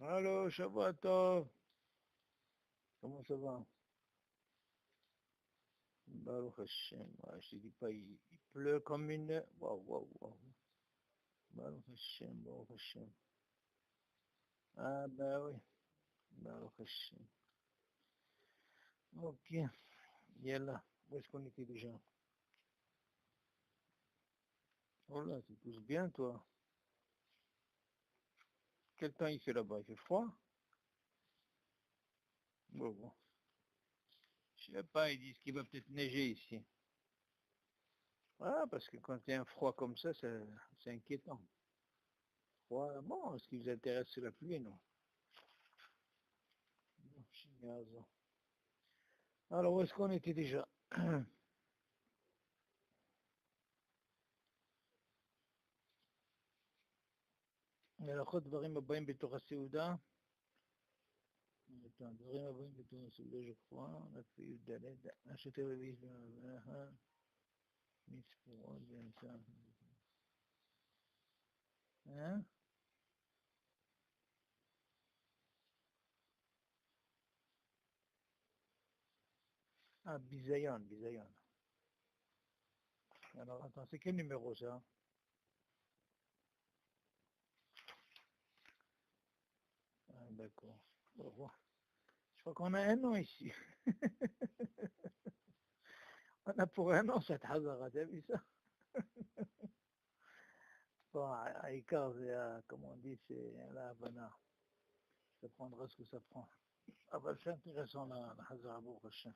Allô, Shabbat Tov. Comment ça va? Baruch Hashem. Ouais, je te dis pas, il pleut comme une... Waouh, waouh, waouh. Baruch Hashem, Baruch Hashem. Ah, bah oui. Baruch Hashem. Ok. Yallah. Où est-ce qu'on était déjà? Oh là, tu pousses bien, toi. Quel temps il fait là-bas? Il fait froid? Bon, bon. Je sais pas, ils disent qu'il va peut-être neiger ici. Ah, parce que quand il y a un froid comme ça, c'est inquiétant. Froid, bon, ce qui vous intéresse, c'est la pluie, non? Non, Chignazo. Alors, où est-ce qu'on était déjà? הלכות דברים הבאים בתוך הסעודה, דברים הבאים בתוך הסעודה שכחה, לפי י"ד, השוטר רביעי במערכה, מספורות באמצע. Ah, bisayon, bisayon. Alors, attends, c'est quel numéro ça? Ah, d'accord. Bon, je crois qu'on a un an ici. On a pour un an cette hazara, t'as vu ça? Bon, à Icar, comme on dit, c'est la Havana. Ça prendra ce que ça prend. Ah bah c'est intéressant la hazara pour prochain.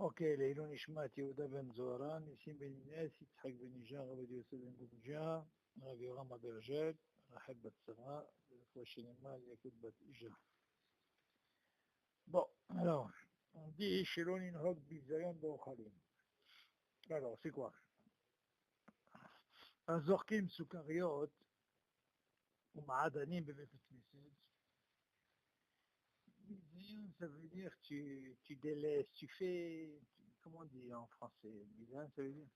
אוקיי, לעילוי נשמת יהודה בן זוהרן, ניסים בן אינס, יצחק בן נג'אר, עובד יוסף בן גובג'ה, רבי יורם אברג'ל, רחל בת שרה, ורפואה שלמה ליעקב בת אישה. Bon, alors, on dit שלא ננהוג ביזיון באוכלים. Alors, c'est quoi? הזורקים סוכריות ומעדנים בבית הכנסת. Bisayon, ça veut dire tu délaisses, tu fais, comment on dit en français? Bisayon, ça veut dire,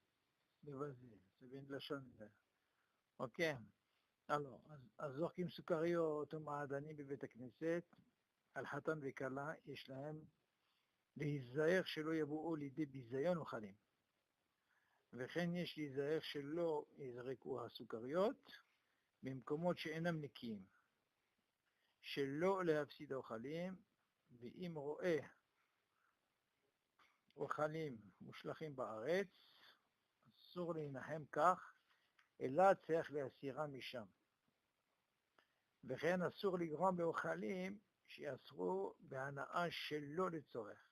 mais vas-y, ça vient de la chaîne. Ok. Alors, אז זורקים סוכריות ומעדנים בבית הכנסת, על חתן וכלה יש להם להיזהר שלא יבואו לידי ביזיון אוכלים. וכן יש להיזהר שלא יזרקו הסוכריות במקומות שאינם נקיים. שלא להפסיד אוכלים, ואם רואה אוכלים מושלכים בארץ, אסור להנחם כך, אלא צריך להסירה משם. וכן אסור לגרום באוכלים שיאסרו בהנאה שלא לצורך.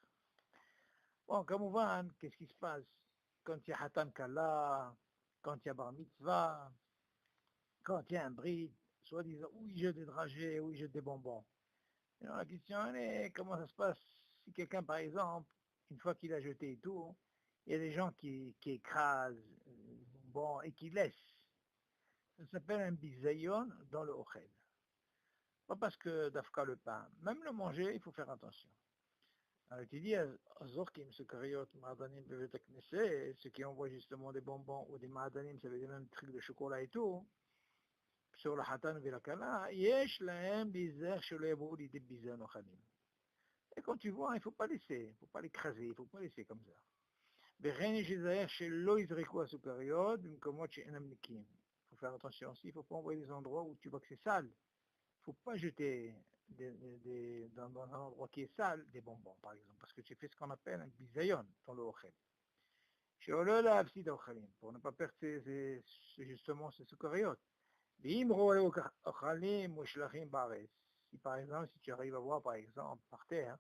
Bon, כמובן, qu'est-ce qui se passe quand il y a Hatan Kala, quand il y a Bar Mitzvah, quand il y a un bride, soit disant, où il jette des dragées, où il jette des bonbons. Alors, la question est, comment ça se passe si quelqu'un, par exemple, une fois qu'il a jeté et tout, il y a des gens qui écrasent les bonbons et qui laissent. Ça s'appelle un bisayon dans le ochel. Pas parce que d'Afka le pain, même le manger, il faut faire attention. Alors tu dis, Zorkim, ce kariot, Ma'adanim, Bevetak Nesse, ceux qui envoient justement des bonbons ou des Ma'adanim, ça veut dire même des trucs de chocolat et tout, sur la Hatan et la Kala, Yesh Lahem, Bizer, Sholebo, l'idée Bizan, Ochalim. Et quand tu vois, il ne faut pas laisser, il ne faut pas l'écraser, il ne faut pas laisser comme ça. Bechen Yizayer, Shelo, Izreku, Asukariot, Bimkomot, She'enam Nikim. Il faut faire attention aussi, il ne faut pas envoyer des endroits où tu vois que c'est sale. Il ne faut pas jeter dans un endroit qui est sale des bonbons, par exemple, parce que tu fais ce qu'on appelle un bisayon dans le ochel. Pour ne pas perdre justement ces sukariotes. Si par exemple, si tu arrives à voir par exemple par terre,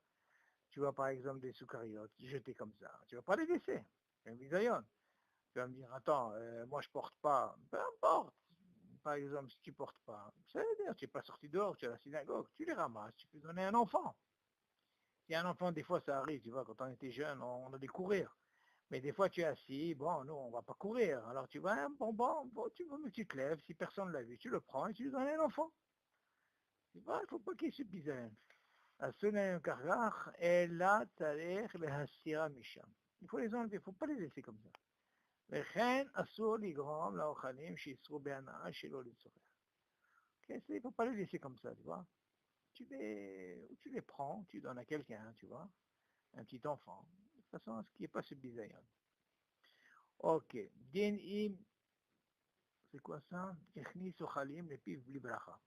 tu vois par exemple des sukariotes jetés comme ça, tu ne vas pas les laisser, c'est un bisayon. Tu vas me dire, attends, moi je porte pas, peu importe. Par exemple, si tu ne portes pas, ça veut dire tu n'es pas sorti dehors, tu es à la synagogue, tu les ramasses, tu peux donner à un enfant. Si un enfant, des fois ça arrive, tu vois, quand on était jeune, on allait courir. Mais des fois tu es assis, bon, nous on ne va pas courir. Alors tu vas, bon, tu te lèves, si personne ne l'a vu, tu le prends et tu le donnes à un enfant. Tu vois, il ne faut pas qu'il se bizarre. Il faut les enlever, il ne faut pas les laisser comme ça. וכן אסור לגרום לאוכלים שיסרו בהנאה שלא לצורך. Il ne faut pas les laisser comme ça, tu vois. Tu les prends, tu donnes à quelqu'un, tu vois, un petit enfant. De toute façon, ce qui n'est pas ce bisayon. Ok. Din im, c'est quoi ça? Ichni sochalim, les pif blibracha.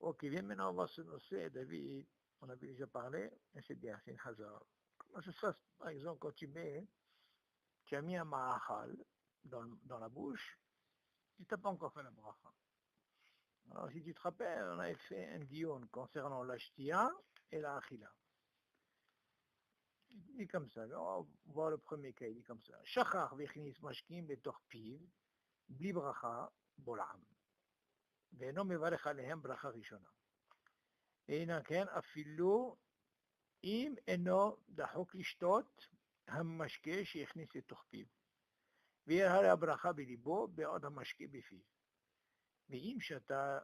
Ok, bien maintenant on va se lancer, David, on avait déjà parlé, et c'est bien, c'est une hasard. Comment ça se passe, par exemple, quand tu as mis un ma'achal dans la bouche, tu n'as pas encore fait la bracha. Alors si tu te rappelles, on avait fait un dion concernant la shtia et la achila. Il dit comme ça, on va voir le premier cas, il dit comme ça. Shachar vechnis mashkim betorpiv, bli bracha, bolam. Ve'eno mevarech alehem bracha rishona. והנה כן, אפילו אם אינו דחוק לשתות המשקה שהכניס לתוך פיו. ויהיה הרי הברכה בליבו בעוד המשקה בפיו. ואם שתה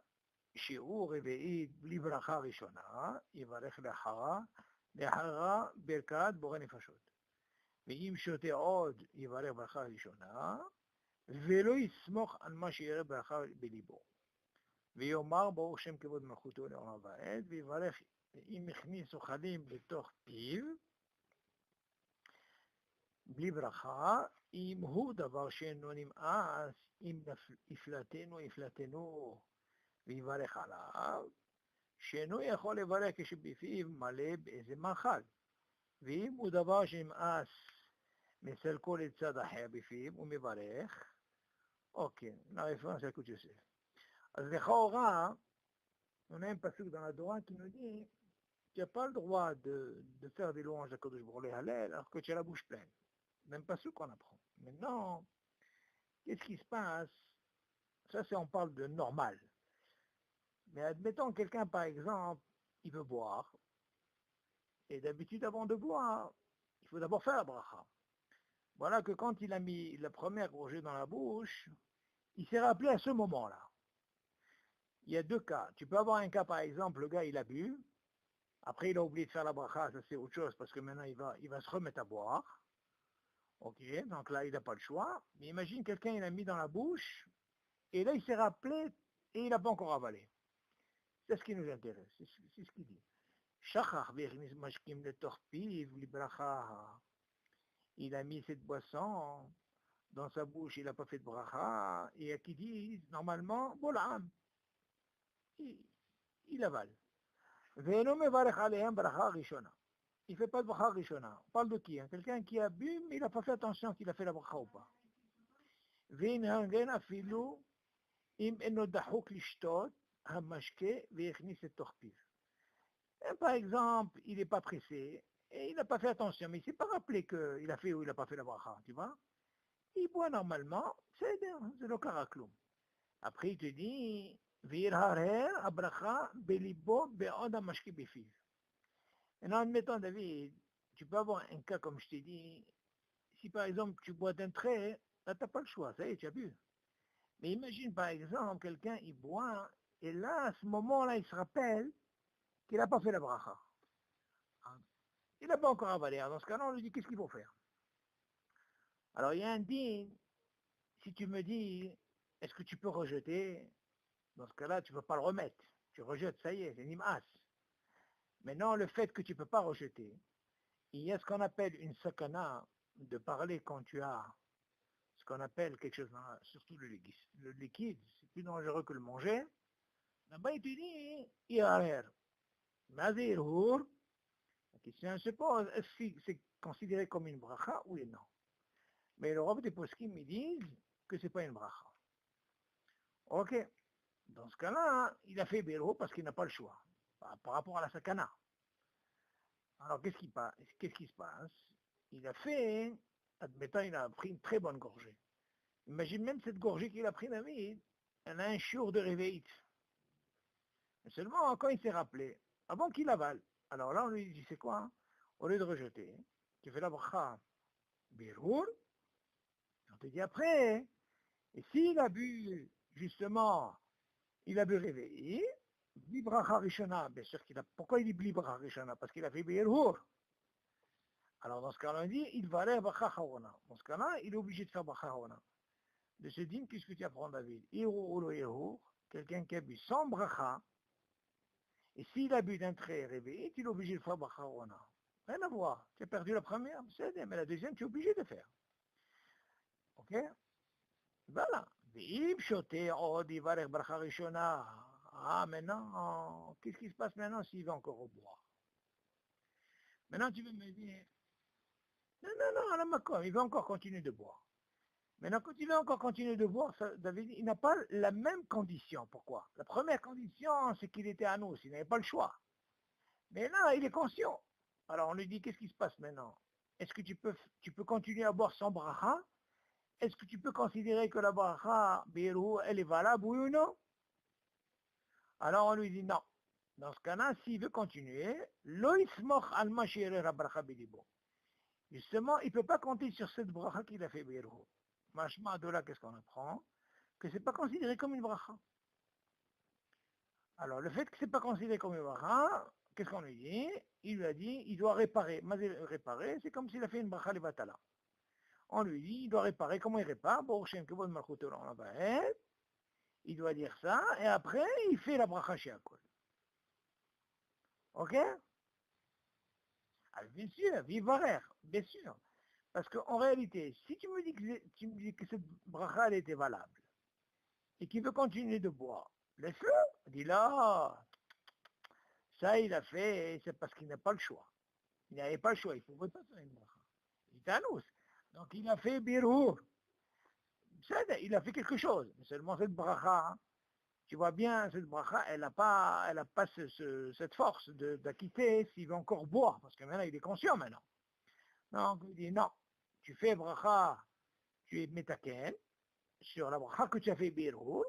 שיעור רביעית בלי ברכה ראשונה, יברך לאחרה ברכת בורא נפשות. ואם שותה עוד, יברך ברכה ראשונה, ולא יסמוך על מה שיראה ברכה בליבו. ויאמר ברוך שם כבוד מלכותו לעולם ועד, ויברך אם הכניס אוכלים לתוך פיו, בלי ברכה, אם הוא דבר שאינו נמאס, אם יפלטנו, ויברך עליו, שאינו יכול לברך כשבפיו מלא באיזה מאכל. ואם הוא דבר שנמאס מסלקו לצד אחר בפיו, הוא מברך. אוקיי, הרפרנס של קודש יוסף. אז לכאורה, on a un passage dans la Torah qui nous dit tu n'as pas le droit de faire des louanges à Kadosh Baruch Hu Hallel alors que tu as la bouche pleine. Même pas ce qu'on apprend. Maintenant, qu'est-ce qui se passe? Ça, c'est on parle de normal. Mais admettons quelqu'un, par exemple, il veut boire. Et d'habitude, avant de boire, il faut d'abord faire la bracha. Voilà que quand il a mis la première gorgée dans la bouche, il s'est rappelé à ce moment-là. Il y a deux cas. Tu peux avoir un cas, par exemple, le gars, il a bu. Après, il a oublié de faire la bracha, ça c'est autre chose, parce que maintenant, il va se remettre à boire. Ok, donc là, il n'a pas le choix. Mais imagine, quelqu'un, il a mis dans la bouche, et là, il s'est rappelé, et il n'a pas encore avalé. C'est ce qui nous intéresse, c'est ce qu'il dit. Shachar v'echnis mashkim le torpiv, libracha. Il a mis cette boisson dans sa bouche, il n'a pas fait de bracha, et à qui dit, normalement, bolam. Il avale. Ve'eno mevarech alehem bracha rishona. Il ne fait pas de bracha rishona. On parle de qui? Quelqu'un qui a bu, mais il n'a pas fait attention qu'il a fait la bracha ou pas. Ve'inhangen afilu im eno dachuk lishtot hamashke ve'echnis et torpiv. Par exemple, il n'est pas pressé, et il n'a pas fait attention, mais il ne s'est pas rappelé qu'il a fait ou il n'a pas fait la bracha, tu vois? Il boit normalement, c'est le karakloum. Après, il te dit, Virharer abracha belibo be'od hamashke befiv. Et en admettant, David, tu peux avoir un cas comme je t'ai dit, si par exemple tu bois d'un trait, là tu n'as pas le choix, ça y est, tu as bu. Mais imagine par exemple, quelqu'un il boit, et là, à ce moment-là, il se rappelle qu'il n'a pas fait la bracha. Il n'a pas encore avalé. Dans ce cas-là, on lui dit qu'est-ce qu'il faut faire. Alors il y a un din, si tu me dis, est-ce que tu peux rejeter? Dans ce cas-là, tu ne peux pas le remettre. Tu rejettes, ça y est, c'est nim'as. Maintenant, le fait que tu ne peux pas rejeter, il y a ce qu'on appelle une sakana de parler quand tu as ce qu'on appelle quelque chose, surtout le liquide, c'est plus dangereux que le manger. Là-bas, il te dit, Iharer. Mazirhur. La question se pose, est-ce que c'est considéré comme une bracha, oui et non? Mais le Rav des Poskim me disent que c'est pas une bracha. Ok. Dans ce cas-là, il a fait Béro parce qu'il n'a pas le choix. Par rapport à la sakana. Alors, qu'est-ce qui se passe? Il a fait, admettant, il a pris une très bonne gorgée. Imagine même cette gorgée qu'il a pris, David, elle a un chiour de réveil. Mais seulement quand il s'est rappelé, avant qu'il avale. Alors là, on lui dit, c'est quoi? Hein? Au lieu de rejeter, tu fais la bracha Bérour, on te dit après, et s'il a bu, justement, il a bu réveillé, Bli bracha rishona, bien sûr qu'il a. Pourquoi il dit Bli bracha rishona? Parce qu'il a fait Bérour. Alors dans ce cas-là, on dit, il va aller à bracha harona. Dans ce cas-là, il est obligé de faire bracha harona. de ce dîme, qu'est-ce que tu apprends, David? Quelqu'un qui a bu sans bracha, et s'il a bu d'un trait réveillé, il est obligé de faire bracha rona. Rien à voir. Tu as perdu la première, mais la deuxième, tu es obligé de faire. Ok? Voilà. Ah, maintenant, qu'est-ce qui se passe maintenant s'il va encore au bois? Maintenant, tu veux me dire, non, à la Macom, il va encore continuer de boire. Maintenant, quand il va encore continuer de boire, David, il n'a pas la même condition. Pourquoi? La première condition, c'est qu'il était à nous, il n'avait pas le choix. Mais là, il est conscient. Alors, on lui dit, qu'est-ce qui se passe maintenant? Est-ce que tu peux continuer à boire sans bracha? Est-ce que tu peux considérer que la bracha, elle est valable, oui ou non? Alors, on lui dit non. Dans ce cas-là, s'il veut continuer, justement, il ne peut pas compter sur cette bracha qu'il a fait Beirou. Machma de là, qu'est-ce qu'on apprend? Que ce n'est pas considéré comme une bracha. Alors, le fait que ce n'est pas considéré comme une bracha, qu'est-ce qu'on lui dit? Il lui a dit, il doit réparer. Mais réparer, c'est comme s'il a fait une bracha levatala. On lui dit, il doit réparer. Comment il répare? Il doit dire ça, et après, il fait la bracha shiakol. Ok? Alors, bien sûr, vivarer, bien sûr. Parce qu'en réalité, si tu me dis que cette bracha, elle était valable, et qu'il veut continuer de boire, laisse-le. Dis-là, ça, il a fait, c'est parce qu'il n'a pas le choix. Il n'avait pas le choix, il ne pouvait pas faire une bracha. Il est anous. Donc, il a fait birur. Il a fait quelque chose. Mais seulement cette bracha, tu vois bien, cette bracha, elle n'a pas cette force d'acquitter s'il veut encore boire, parce que maintenant, il est conscient maintenant. Donc, il dit non, tu fais bracha, tu es metaken, sur la bracha que tu as fait birur,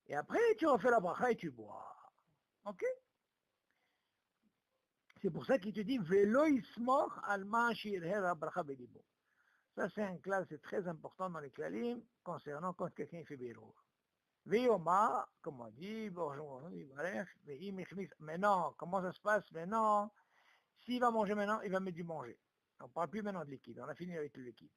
et après, tu refais la bracha et tu bois. Ok? C'est pour ça qu'il te dit Velo ismoch alma shirher bracha belibo. Ça, c'est un classe, c'est très important dans les klalim concernant quand quelqu'un fait birur. Veoma, comme on dit, maintenant, comment ça se passe maintenant? S'il va manger maintenant, il va mettre du manger. On ne parle plus maintenant de liquide, on a fini avec le liquide.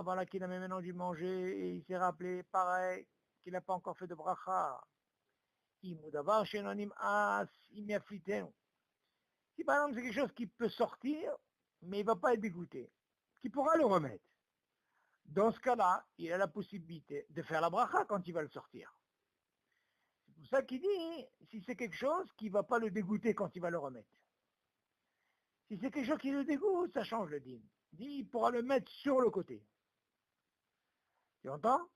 Voilà qu'il a mis maintenant du manger et il s'est rappelé, pareil, qu'il n'a pas encore fait de bracha. Si par exemple c'est quelque chose qui peut sortir, mais il ne va pas être dégoûté, qui pourra le remettre. Dans ce cas-là, il a la possibilité de faire la bracha quand il va le sortir. C'est pour ça qu'il dit, si c'est quelque chose qui ne va pas le dégoûter quand il va le remettre. Si c'est quelque chose qui le dégoûte, ça change le din. Il dit, il pourra le mettre sur le côté. Tu entends?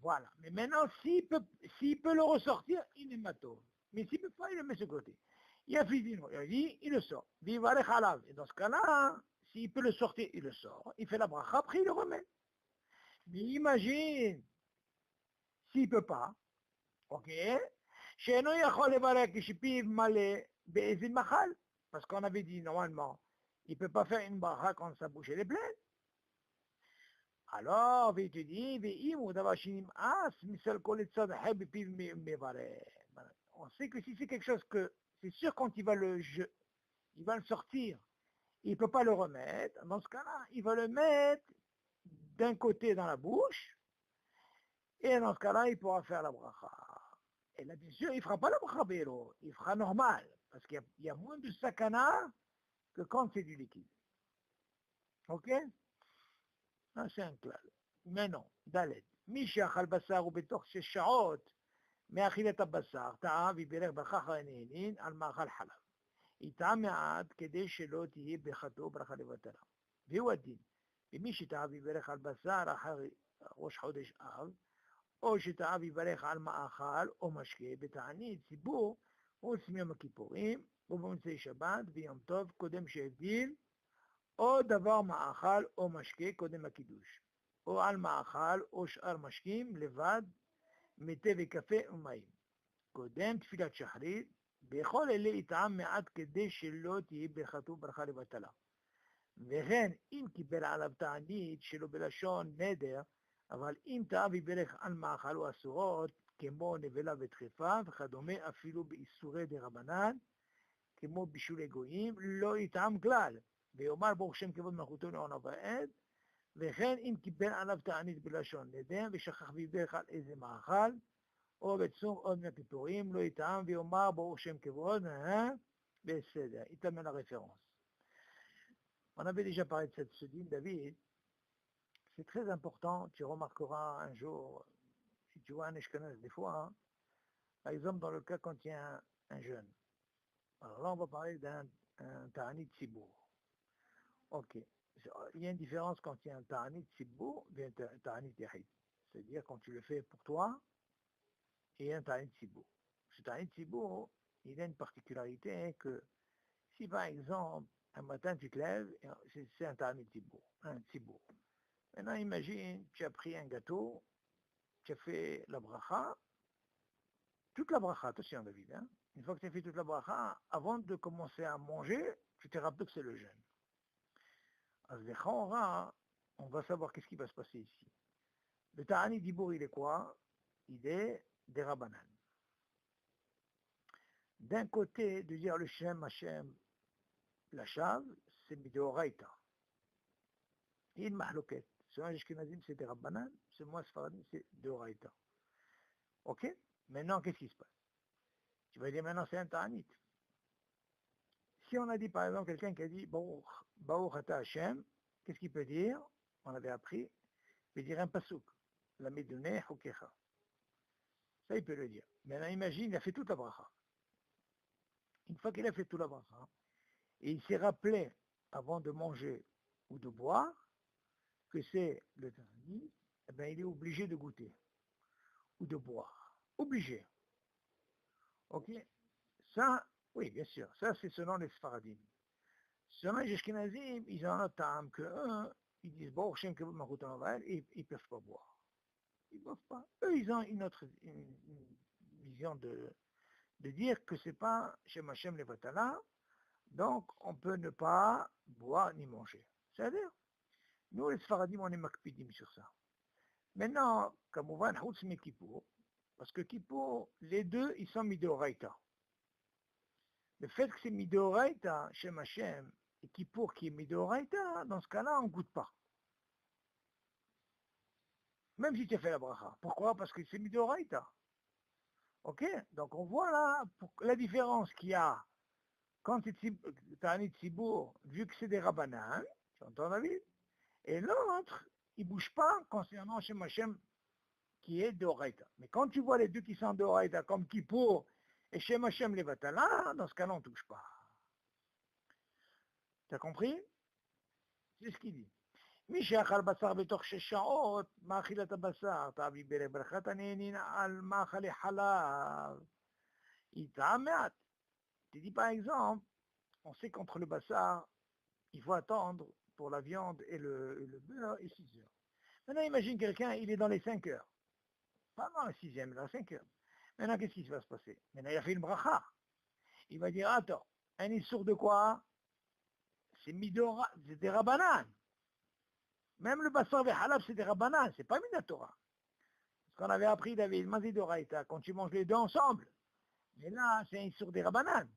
Voilà. Mais maintenant, s'il peut le ressortir, il est mato. Mais s'il ne peut pas, il le met sur le côté. Il a fini, il dit, il le sort. Et dans ce cas-là, s'il peut le sortir, il le sort. Il fait la bracha, après il le remet. Mais imagine, s'il ne peut pas, ok, parce qu'on avait dit normalement, il ne peut pas faire une bracha quand sa bouche est pleine. Alors, il te dit, on sait que si c'est quelque chose que, c'est sûr quand il va le sortir, il ne peut pas le remettre. Dans ce cas-là, il va le mettre d'un côté dans la bouche, et dans ce cas-là, il pourra faire la bracha. Et là, bien sûr, il ne fera pas la bracha béro, il fera normal, parce qu'il y a moins de sakana que quand c'est du liquide. Ok? Ça, c'est un clal. Mais non, Dalet. Misha al-Bassar ou Betok, c'est Shaot, מאכילת הבשר, טעה ויברך בכך הנהנין על מאכל חלב. יטעה מעט כדי שלא תהיה ברכתו ברכה לבטלה. והוא הדין, ומי שטעה ויברך על בשר אחר ראש חודש אב, או שטעה ויברך על מאכל או משקה בתענית ציבור, או עצם יום הכיפורים, או במוצאי שבת ויום טוב קודם שהבדיל, או דבר מאכל או משקה קודם הקידוש, או על מאכל או שאר משקים לבד, מתה וקפה ומים. קודם תפילת שחרית, בכל אלה יטעם מעט כדי שלא תהיה ברכתו ברכה לבטלה. וכן, אם קיבל עליו תענית שלא בלשון נדר, אבל אם טעה וברך על מאכל או אסורות, כמו נבלה ודחיפה וכדומה, אפילו באיסורי דרבנן, כמו בישול אגויים, לא יטעם כלל. ויאמר ברוך שם כבוד מלכותו לעונה ועד, וכן אם קיבל עליו תענית בלשון נדר, ושכח ויבדרך על איזה מאכל, או בצום עוד מהכיפורים, לא יטעם ויאמר ברוך שם כבוד, בסדר, il t'amène la référence. On avait déjà parlé de cette soudine, David. C'est très important, tu remarqueras un jour, si tu vois un Ashkenaz des fois, hein, par exemple dans le cas quand il y a un jeune. Alors là, on va parler d'un ta'anit sibour. Ok. Il y a une différence quand il y a un ta'anit sibour et un ta'anit yahid. C'est-à-dire quand tu le fais pour toi et un ta'anit sibour. Ce ta'anit sibour, il a une particularité que si par exemple, un matin tu te lèves, c'est un ta'anit sibour, un sibour. Maintenant imagine, tu as pris un gâteau, tu as fait la bracha, toute la bracha, attention David, hein. Une fois que tu as fait toute la bracha, avant de commencer à manger, tu t'es rappelé que c'est le jeûne. Alors, on va savoir qu'est-ce qui va se passer ici. Le ta'ani dibour, il est quoi? Il est des rabanan. D'un côté, de dire le Shem Hashem, la Shav, c'est midoraita. Il mahloket. Selon les Ashkenazim, c'est des rabanan. C'est moi, Sfaradim, c'est deoraita. Ok? Maintenant, qu'est-ce qui se passe? Tu vas dire maintenant, c'est un ta'anit. Si on a dit par exemple quelqu'un qui a dit Baruch Ata Hashem, qu'est-ce qu'il peut dire? On avait appris, il peut dire un pasouk, la meduneh hukecha. Ça, il peut le dire. Maintenant, imagine, il a fait toute la bracha. Une fois qu'il a fait toute la bracha, et il s'est rappelé, avant de manger ou de boire, que c'est le ta'anit, eh bien, il est obligé de goûter ou de boire. Obligé. Ok? Ça, oui, bien sûr, ça c'est selon les Sfaradim. Selon les Ashkenazim, ils ont un autre ta'am que eux, ils disent bon, Shem Kevod Malchut Havel, et ils ne peuvent pas boire. Ils ne peuvent pas. Eux, ils ont une vision de dire que c'est pas Shem Hashem Levatala, donc on peut ne pas boire ni manger. C'est-à-dire, nous les Sfaradim, on est makpidim sur ça. Maintenant, comme on va en Houtz mi Kippour, parce que Kippour, les deux, ils sont midoraita. Le fait que c'est midoraita, Shem Hashem, et Kippour qui est midoraita, dans ce cas-là, on ne goûte pas. Même si tu as fait la bracha. Pourquoi? Parce que c'est midoraita. Ok? Donc on voit là la différence qu'il y a quand tu as un Tzibour, vu que c'est des rabanan, tu entends David? Et l'autre, il ne bouge pas concernant Shem Hashem qui est d'oraita. Mais quand tu vois les deux qui sont d'oraita, comme Kippour et Shem Hashem Levatala, dans ce cas-là, on ne touche pas. Tu as compris? C'est ce qu'il dit. מי שאכל בשר בתוך 6 שעות, מאכילת הבשר, תביא ברכת הנהנין על מאכלי חלב. Il t'amène. Tu dis par exemple, on sait qu'entre le bassar, il faut attendre pour la viande et le beurre et 6 heures. Maintenant, imagine quelqu'un, il est dans les 5 heures. Pas dans la 6e, dans les 5 heures. Maintenant, qu'est-ce qui va se passer? Maintenant, il a fait une bracha. Il va dire, attends, un issour de quoi? C'est midora, c'est des rabanan. Même le bassar et halab, c'est des rabanan, c'est pas minatora. Ce qu'on avait appris, David, mazid oraita, quand tu manges les deux ensemble. Mais là, c'est un issour des rabanan.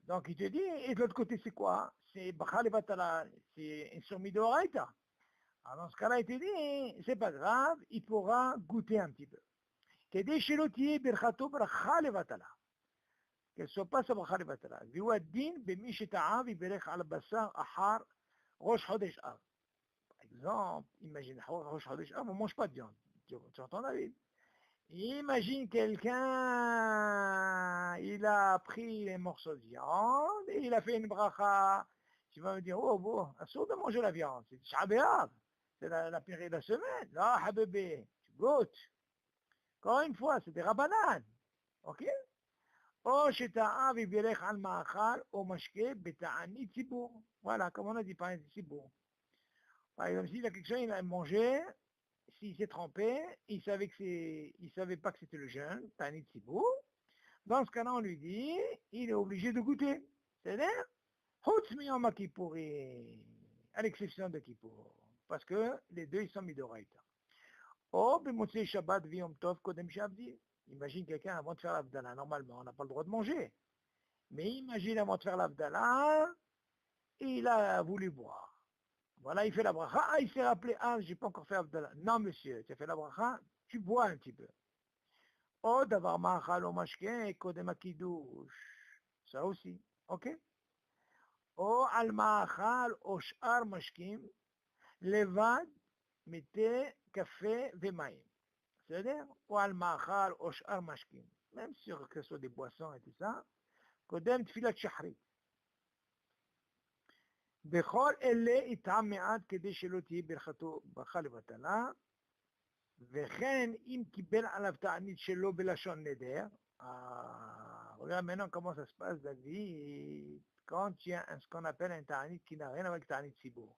Donc il te dit, et de l'autre côté, c'est quoi? C'est bachal et batala, c'est un issour midoraita. Alors dans ce cas-là, il te dit, c'est pas grave, il pourra goûter un petit peu. Qu'elle soit pas sa bracha levatala. Par exemple, imagine, Rosh Chodesh Av, on ne mange pas de viande. Tu entends David? Imagine quelqu'un, il a pris les morceaux de viande et il a fait une bracha. Tu vas me dire, oh bon, assourd de manger la viande, c'est Shabbat, c'est la période de la semaine. Là, habébé, tu goûtes. Encore une fois, c'est des rabanan. Ok? או שטעה וברך על מאכל או משקה בתענית ציבור. Voilà, comme on a dit, par ציבור. Par exemple, s'il a quelque chose, il a mangé, s'il s'est trompé, il savait pas que c'était le jeûne, ta'anit ציבור. Dans ce cas-là, on lui dit, il est obligé de goûter. C'est-à-dire, חוץ מיום הכיפורים, à l'exception de Kippour. Parce que les deux, ils sont midoraita. או במוצאי שבת ויום טוב קודם שעבדי. Imagine quelqu'un avant de faire l'Avdallah, normalement, on n'a pas le droit de manger. Mais imagine avant de faire l'Avdallah, et il a voulu boire. Voilà, il fait la bracha. Ah, il s'est rappelé, ah, j'ai pas encore fait Abdallah. Non, monsieur, tu as fait la bracha, tu bois un petit peu. Oh, d'avoir ma'achal ou mashken et kodem akidouche. Ça aussi, ok? Oh, al ma'achal ou sh'ar mashkim, levad, mettez café vemaim. C'est-à-dire, ou al ma'achal ou sh'ar mashkim. Même sur que ce soit des boissons et tout ça, kodem tfilat shahrit. בכל אלה יטעם מעט כדי שלא תהיה ברכתו ברכה לבטלה, וכן אם קיבל עליו תענית שלא בלשון נדר, regarde maintenant comment ça se passe, David, quand il y a ce qu'on appelle un ta'anit qui n'a rien avec ta'anit sibour.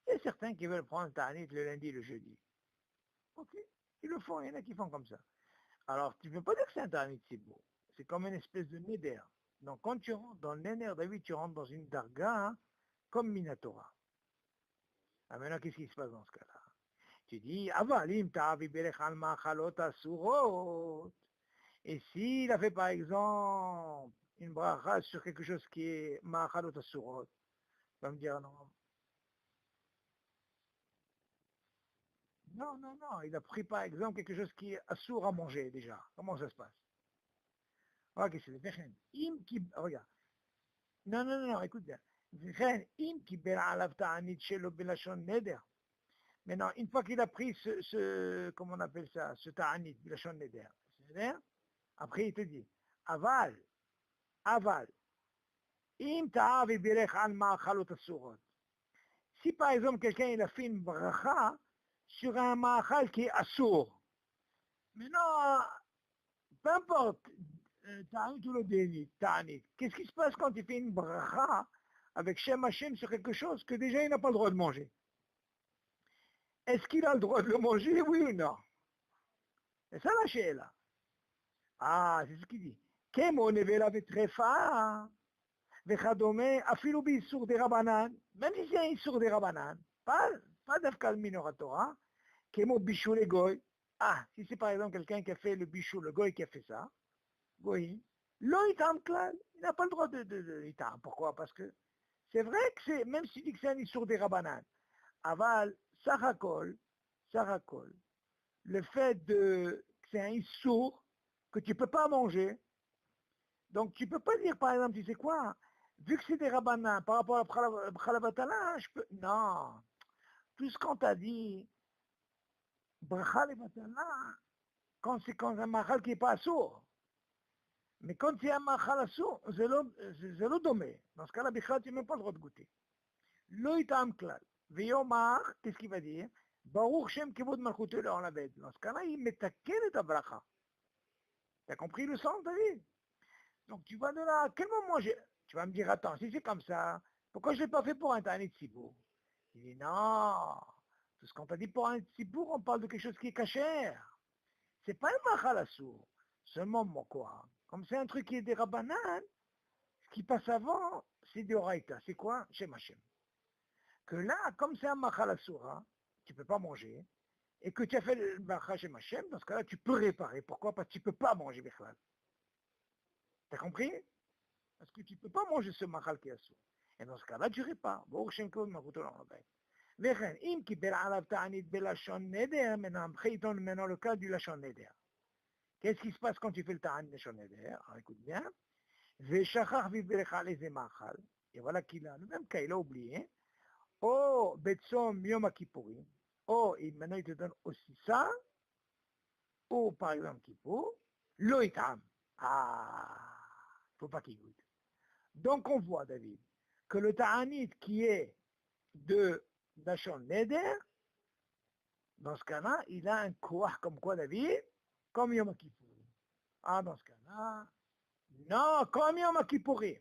Il y a certains qui veulent prendre ta'anit le lundi et le jeudi. Ok, ils le font, il y en a qui font comme ça. Alors, tu ne peux pas dire que c'est un ta'anit sibour. C'est comme une espèce de neder. Donc, quand tu rentres dans le neder, David, tu rentres dans une darga, comme Minatora. Ah, maintenant, qu'est-ce qui se passe dans ce cas-là? Tu dis, Avalim ta'avi berech al ma'achalot asurot. Et s'il a fait, par exemple, une bracha sur quelque chose qui est ma'achalot asurot, tu vas me dire, non, non, non, non, il a pris, par exemple, quelque chose qui est assour à manger, déjà. Comment ça se passe? Regarde, qu'est-ce que c'est? Regarde. Non, non, non, écoute bien. Im קיבל עליו תענית שלו בלשון נדר. Maintenant, une fois qu'il a pris comment on appelle ça, ce ta'anit, b'lashon neder, après il te dit, aval, im ta'av ibirech al ma'achalot asurot. Si par exemple quelqu'un il a fait une bracha sur un ma'achal qui est assour, maintenant, peu importe, ta'anit ou le déni, ta'anit, qu'est-ce qui se passe quand il fait une bracha avec Shem Hashem sur quelque chose que déjà il n'a pas le droit de manger? Est-ce qu'il a le droit de le manger, oui ou non? C'est ça la chéla. Ah, c'est ce qu'il dit. Kemo nevela vetrefa, vechadome, afilu bi-issur de Rabanan, même si c'est un issur de Rabanan, pas d'afkal minoratora, kemo bichou le goy. Ah, si c'est par exemple quelqu'un qui a fait le bichou, le goy qui a fait ça, goy, lo itam klal, il n'a pas le droit de itam. Pourquoi? Parce que c'est vrai que c'est, même s'il dit que c'est un issur de Rabanan, aval, sarakol, le fait que c'est un issour que tu ne peux pas manger, donc tu ne peux pas dire par exemple, tu sais quoi, vu que c'est des rabanans par rapport à Bchalavatala, je peux. Non, tout ce qu'on t'a dit, Bchalavatala, quand c'est un machal qui n'est pas sourd. Mais quand c'est un machal sourd, c'est le dommé. Dans ce cas-là, Bichal, tu n'as même pas le droit de goûter. Loïtam klal. Veyomar, qu'est-ce qu'il va dire? Baruch Shem Kivod Malchuto le Olaved. Dans ce cas-là, il métaquait ta bracha. Tu as compris le sens, David? Donc tu vas de là, à quel moment tu vas me dire, attends, si c'est comme ça, pourquoi je ne l'ai pas fait pour un Tanit Sibour? Il dit, non, tout ce qu'on t'a dit pour un Sibour, on parle de quelque chose qui est cachère. C'est pas un Machal Assour. Seulement, moi, quoi? Comme c'est un truc qui est des Rabbanan, ce qui passe avant, c'est des Oraïta. C'est quoi? Shem Hashem. Que là, comme c'est un Machal Assour, hein, tu ne peux pas manger, et que tu as fait le Machal Shem Hashem, dans ce cas-là, tu peux réparer. Pourquoi? Parce que tu ne peux pas manger Bichlal. T'as compris? Parce que tu ne peux pas manger ce machal qui est assourd. Et dans ce cas-là, tu répares. Maintenant le cas du lachon neder. Qu'est-ce qui se passe quand tu fais le ta'anit lachon neder? Écoute bien. Et voilà qu'il a le même cas, il a oublié. Oh, betsom yom kippourim. Oh, et maintenant il te donne aussi ça. Ou par exemple kippour. Lo itam. Ah, il ne faut pas qu'il goûte. Donc on voit, David, que le ta'anit qui est de Lachon Neder, dans ce cas-là, il a un koach comme quoi, David? Comme Yom Kippour. Ah, dans ce cas-là, non, comme Yom Kippourim.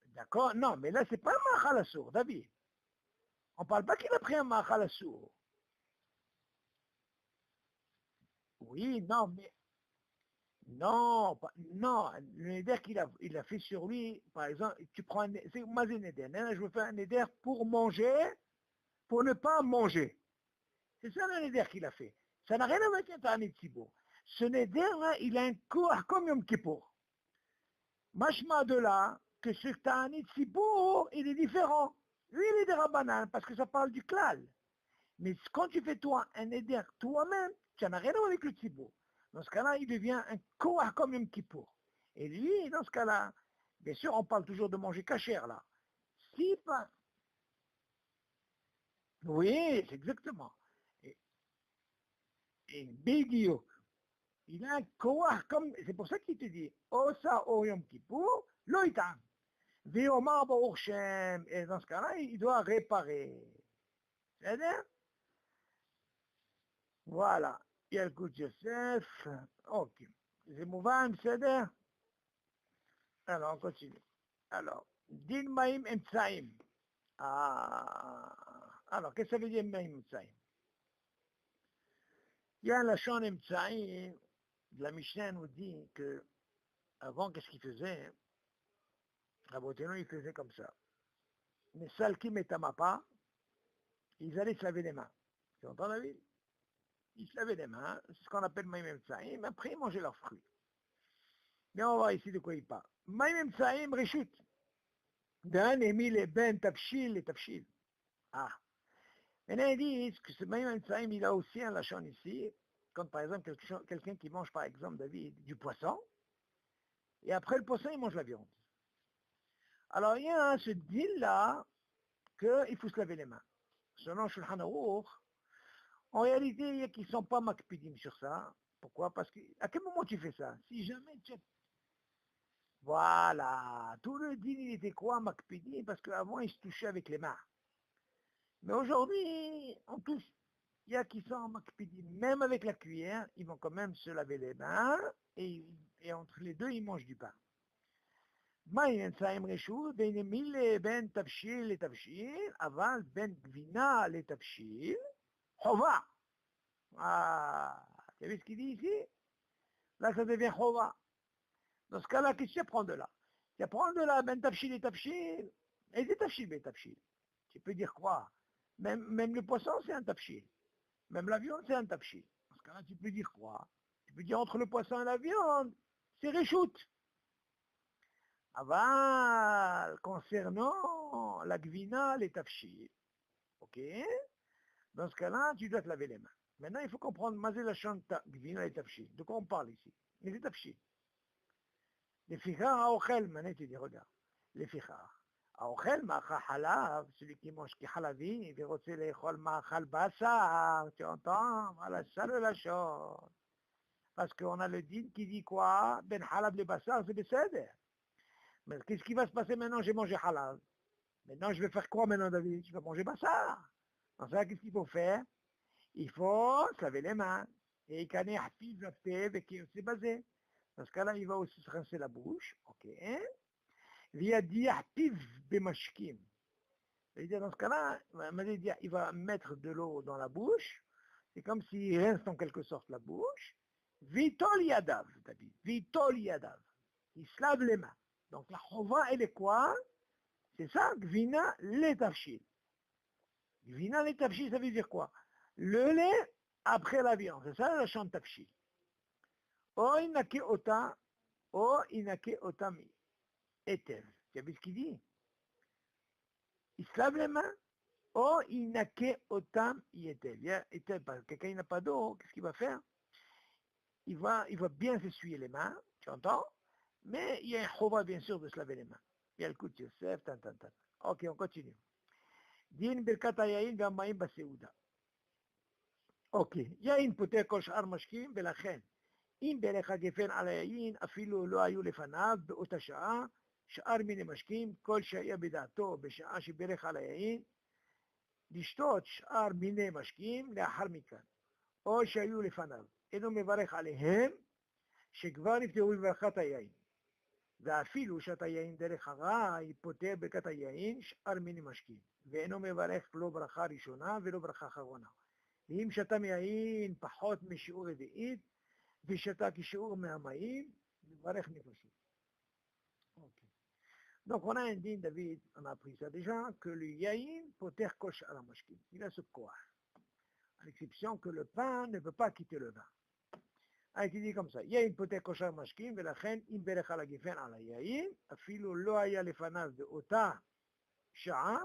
D'accord? Non, mais là, c'est pas un machal assour, David. On ne parle pas qu'il a pris un machal assour. Oui, non, mais non, non, le neder il a fait sur lui, par exemple, tu prends un, c'est mazé neder, je veux faire un neder pour manger, pour ne pas manger. C'est ça le neder qu'il a fait. Ça n'a rien à voir avec un ta'anit sibour. Ce neder là, il a un koach comme Yom Kippour. Mashma de là, que ce Ta'anit Sibour, il est différent. Lui, il est des Rabbanan, parce que ça parle du klal. Mais quand tu fais toi un éder toi-même, tu n'as rien à voir avec le Sibour. Dans ce cas-là, il devient un koah comme Yom Kippour. Et lui, dans ce cas-là, bien sûr, on parle toujours de manger cachère, là. Si pas... Oui, c'est exactement. Et Bédio, il a un koah comme... C'est pour ça qu'il te dit, Osa o Yom Kippour, loïtam. Véomar Baruch Shem. Et dans ce cas-là, il doit réparer. C'est-à-dire, voilà. Yalkut Yosef. Ok. C'est Mouvan, c'est-à-dire. Alors, on continue. Alors, Din Maïm Emtsaïm. Ah. Alors, qu'est-ce que ça veut dire Maïm Emtsaïm? Il y a la Shon Emtsaïm. La Mishnah nous dit que, avant, qu'est-ce qu'il faisait? Raboteno, il faisait comme ça. Mais Salkim et Tamapa, ils allaient se laver les mains. Tu entends, David? Ils se lavaient les mains, c'est ce qu'on appelle Maïm Tsaïm, après ils mangeaient leurs fruits. Mais on va voir ici de quoi il parle. Maïm Tsaïm Reshut. Dan Emil et Ben Tafshil et Tafshil. Ah. Maintenant ils disent que ce Maïm Tsaïm, il a aussi un lachon ici, comme par exemple quelqu'un qui mange par exemple, David, du poisson, et après le poisson, il mange la viande. Alors il y a ce deal-là qu'il faut se laver les mains. Selon Shulchan Aruch, en réalité, il y a qui ne sont pas makpidim sur ça. Pourquoi? Parce que à quel moment tu fais ça? Si jamais tu... Voilà, tout le din il était quoi makpidim? Parce qu'avant il se touchait avec les mains. Mais aujourd'hui, on touche. Il y a qui sont makpidim, même avec la cuillère, ils vont quand même se laver les mains et entre les deux, ils mangent du pain. מה ימצאים רשות בין מילה בין תבשיל לתבשיל, אבל בין גבינה לתבשיל, חובה. Ah, tu as vu ce qu'il dit ici? Là, ça devient chova. Dans ce cas-là, qu'est-ce que tu prends de là? Tu prends de là, ben tafshil et tafshil. Et des tafshil, ben tafshil. Tu peux dire quoi? Même le poisson, c'est un tafshil. Même la viande, c'est un tafshil. Dans ce cas-là, tu peux dire quoi? Tu peux dire entre le poisson et la viande, c'est réchoute. Aval, concernant la gvina, les tafshil. Ok? Dans ce cas-là, tu dois te laver les mains. Maintenant, il faut comprendre, mazé la chanta, gvina et tafshil. De quoi on parle ici? Mais c'est tafshil. לפיכך האוכל, מניתי לי, regarde. לפיכך, האוכל מאכל חלב, celui qui mange כחלבי, ורוצה לאכול מאכל בשר, tu entends? Voilà, ça le לשון. Parce qu'on a le din qui dit quoi? Ben halab le basar, c'est בסדר. Mais qu'est-ce qui va se passer maintenant? J'ai mangé halal. Maintenant, je vais faire quoi maintenant, David? Je vais manger basar. Donc ça, qu'est-ce qu'il faut faire? Il faut se laver les mains. Et il canne hafiz la tête et qui c'est basé. Dans ce cas-là, il va aussi se rincer la bouche. Ok. Via dire piv bemashkim. C'est-à-dire, dans ce cas-là, il va mettre de l'eau dans la bouche. C'est comme s'il rince en quelque sorte la bouche. Vitol yadav, David. Vitol yadav. Il se lave les mains. Donc la chova, elle est quoi? C'est ça, gvina letavshil. Gvina letavshil, ça veut dire quoi? Le lait après la viande. C'est ça la chante tavshil. O inake ota, o inake otami. Etev. Tu as vu ce qu'il dit? Il se lave les mains. Oh, inake otam yetev. Quelqu'un n'a pas d'eau, qu'est-ce qu'il va faire? Il va bien s'essuyer les mains, tu entends? Mais il y a un chova bien sûr de se laver les mains. Il y a le coup de Yosef, tan. Ok, on continue. Din birkat hayayin ve'amayim baseuda. Ok, yayin poter kol sh'ar mashkim ולכן אם ברך הגפן על היין אפילו לא היו לפניו באותה שעה שאר מיני משקים כל שהיה בדעתו בשעה שברך על היין לשתות שאר מיני משקים לאחר מכן או שהיו לפניו אינו מברך עליהם שכבר נפטרו בברכת היין ואפילו שת היין דרך הרעי פוטר ברכת היין שאר מיני משקים ואינו מברך לא ברכה ראשונה ולא ברכה אחרונה ואם שתה מיין פחות משיעור רביעית ושתה כשיעור מהמים מברך נפשות. Okay. Donc on a un din, David, on a appris ça déjà, que le yaïn poter kosh à la mashkim. Il a ce quoi? À l'exception que le pain ne peut pas quitter le vin. הייתי dit comme ça, יין פותח כושר משקים, ולכן אם ברך על הגפן על היין, אפילו לא היה לפניו באותה שעה,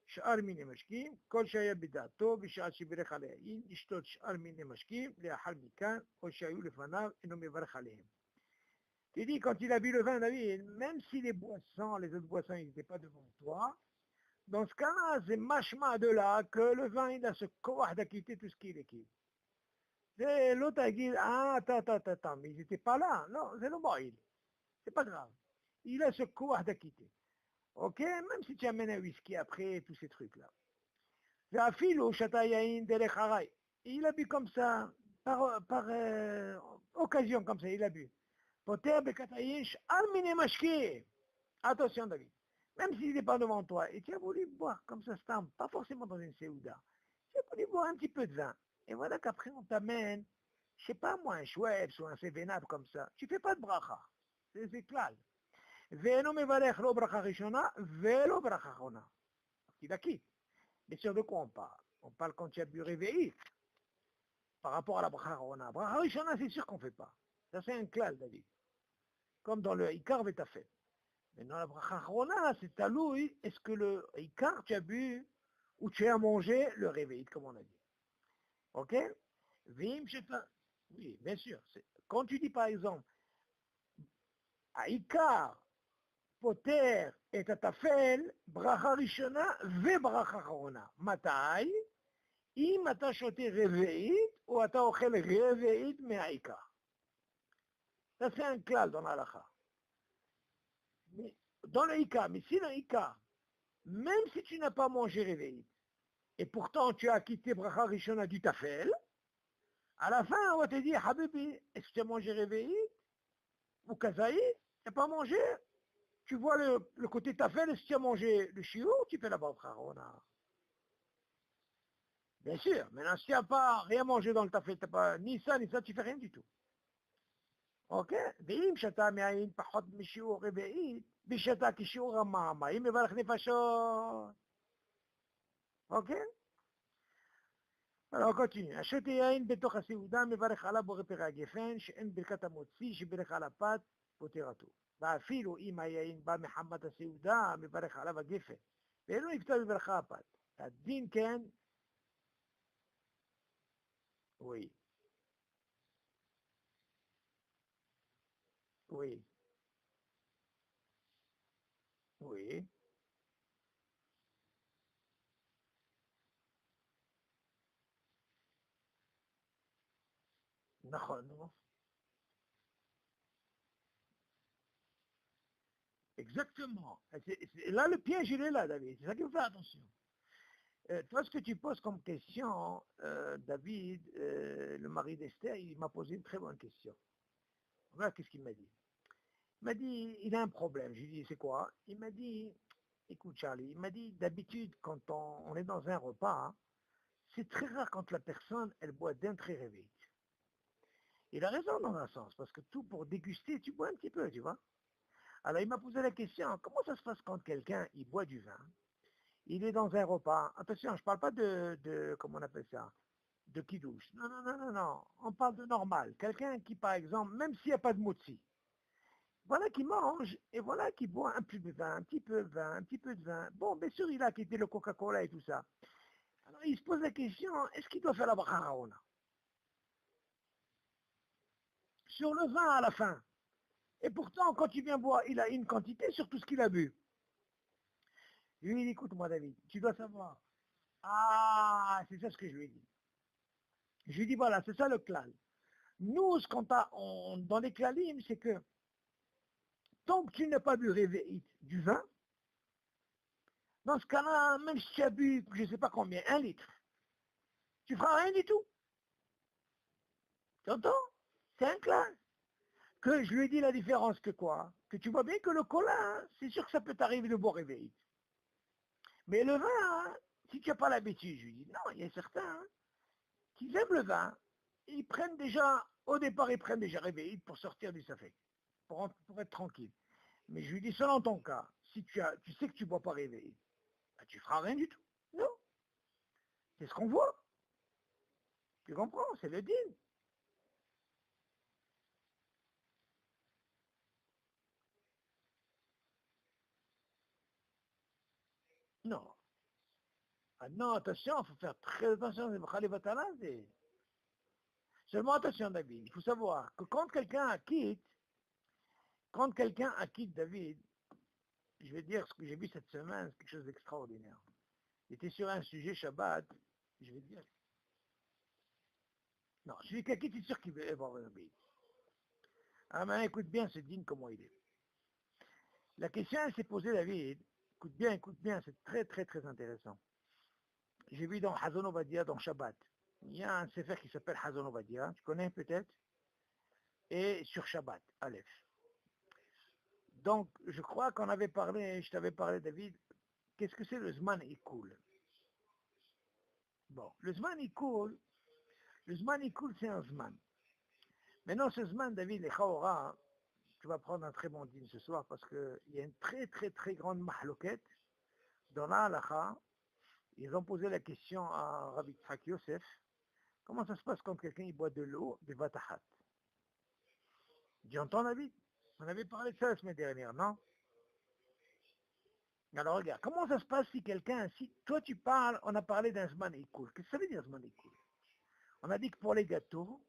שאר מיני משקים, כל שהיה בדעתו בשעה שברך על היין, לשתות שאר מיני משקים, לאחר מכאן, או שהיו לפניו, אינו מברך עליהם. Tu dis, quand il a bu le vin, David, même si les boissons, les autres boissons, ils n'étaient pas devant toi, dans ce cas-là, c'est machma de là que le vin, il a ce koah d'acquitter tout ce qu'il équipe. Et l'autre a dit, ah, attends, mais ils n'étaient pas là. Non, c'est le boil. C'est pas grave. Il a ce koah d'acquitter. Ok? Même si tu amènes un whisky après, tous ces trucs-là. Il a bu comme ça, par occasion comme ça, il a bu. Attention David, même s'il n'est pas devant toi, et tu as voulu boire comme ça, pas forcément dans une séouda, tu as voulu boire un petit peu de vin, et voilà qu'après on t'amène, je sais pas moi, un Schweppes ou un Seven-Up comme ça, tu fais pas de bracha, c'est clair. Ve'eno mevarech lo bracha rishona, ve'lo bracha achona. Il a qui? Mais sur de quoi on parle? On parle quand tu as bu réveillé, par rapport à la bracha achona. Bracha rishona, c'est sûr qu'on ne fait pas. Ça c'est un klal, David. Comme dans le Ikar Vetafel. Mais dans la bracha achrona, c'est taloui, est-ce que le Ikar tu as bu ou tu as mangé le réveil, comme on a dit. Ok? Oui, bien sûr. Quand tu dis par exemple, à Ikar, poter et atafel, bracha rishona ve bracha achrona. Matai, אם אתה שותה רביעית, או אתה אוכל רביעית מהעיקר. Ça c'est un klal dans l'halakha. Mais dans le Ika, mais si le Ika, même si tu n'as pas mangé réveillé, et pourtant tu as quitté Bracha Rishona du Tafel, à la fin on va te dire, Habibi, est-ce que tu as mangé réveillé ou Kazaï? Tu n'as pas mangé? Tu vois le côté Tafel, est-ce que tu as mangé le Shiur, tu fais la Bracha Rona. Bien sûr, maintenant si tu n'as pas rien mangé dans le Tafel, ni ça, tu fais rien du tout. Ok? ואם שתה מעין פחות משיעור רביעית, בשתה כשיעור המים, מברך נפשות. Ok? Alors on continue. השותה יין בתוך הסעודה, מברך עליו בורא פרא הגפן, שאין ברכת המוציא, שברך על הפת, פוטרתו. ואפילו אם היין בא מחמת הסעודה, מברך עליו הגפן. ואינו נפטר בברכה הפת. הדין כן, oui, oui, oui, נכון, exactement. Là, le piège, il est là, David. C'est ça qu'il faut faire attention. Toi, ce que tu poses comme question, David, le mari d'Esther, il m'a posé une très bonne question. Voilà qu'est-ce qu'il m'a dit. Il m'a dit, il a un problème. Je lui ai dit, c'est quoi? Il m'a dit, écoute Charlie, il m'a dit, d'habitude, quand on est dans un repas, hein, c'est très rare quand la personne, elle boit d'un très réveillé. Il a raison dans un sens, parce que tout pour déguster, tu bois un petit peu, tu vois. Alors il m'a posé la question, comment ça se passe quand quelqu'un, il boit du vin, il est dans un repas, attention, je ne parle pas comment on appelle ça, de kidouche. Non. On parle de normal. Quelqu'un qui, par exemple, même s'il n'y a pas de motzi, voilà qui mange et voilà qui boit un peu de vin, un petit peu de vin, un petit peu de vin. Bon, bien sûr, il a quitté le Coca-Cola et tout ça. Alors il se pose la question, est-ce qu'il doit faire la bracha sur le vin à la fin? Et pourtant, quand il vient boire, il a une quantité sur tout ce qu'il a bu. Je lui ai dit, écoute-moi David, tu dois savoir. Ah, c'est ça ce que je lui ai dit. Je lui ai dit, voilà, c'est ça le klal. Nous, ce qu'on a dans les klalim, c'est que tant que tu n'as pas bu réveillé du vin, dans ce cas-là, même si tu as bu, je ne sais pas combien, 1 litre, tu ne feras rien du tout. Tu entends? C'est un clair. Que je lui ai dit la différence que quoi? Que tu vois bien que le cola, hein, c'est sûr que ça peut t'arriver de boire réveillé. Mais le vin, hein, si tu n'as pas l'habitude, je lui dis, non, il y a certains hein, qui aiment le vin, ils prennent déjà, au départ, ils prennent déjà réveillé pour sortir du safé, pour être tranquille. Mais je lui dis, selon ton cas, si tu sais que tu ne bois pas réveillé, ben, tu ne feras rien du tout. Non. C'est ce qu'on voit. Tu comprends? C'est le deal. Non. Ah non, attention, il faut faire très attention. Seulement attention, David. Il faut savoir que quand quelqu'un acquitte David, je vais dire ce que j'ai vu cette semaine, c'est quelque chose d'extraordinaire. Il était sur un sujet Shabbat, je vais dire. Non, celui qui acquitte, c'est sûr qu'il veut avoir David. Ah, maintenant, écoute bien ce dîme, comment il est. La question, elle s'est posée, David. Écoute bien, c'est très, très, très intéressant. J'ai vu dans Hazon Ovadia, dans Shabbat, il y a un sefer qui s'appelle Hazon Ovadia, tu connais peut-être, et sur Shabbat, Aleph. Donc, je crois qu'on avait parlé, je t'avais parlé, David, qu'est-ce que c'est le Zman Ikul? Bon, le Zman Ikul, c'est un Zman. Maintenant, ce Zman, David, les Chaora, tu vas prendre un très bon dîme ce soir parce qu'il y a une très, très, très grande mahloquette dans la halakha. Ils ont posé la question à Rabbi Tzak Yosef, comment ça se passe quand quelqu'un il boit de l'eau de Vatahat? Tu entends, David? On avait parlé de ça la semaine dernière, non? Alors regarde, comment ça se passe si quelqu'un, si toi tu parles, on a parlé d'un Zman Ikul. Qu'est-ce que ça veut dire Zman Ikul? On a dit que pour les gâteaux,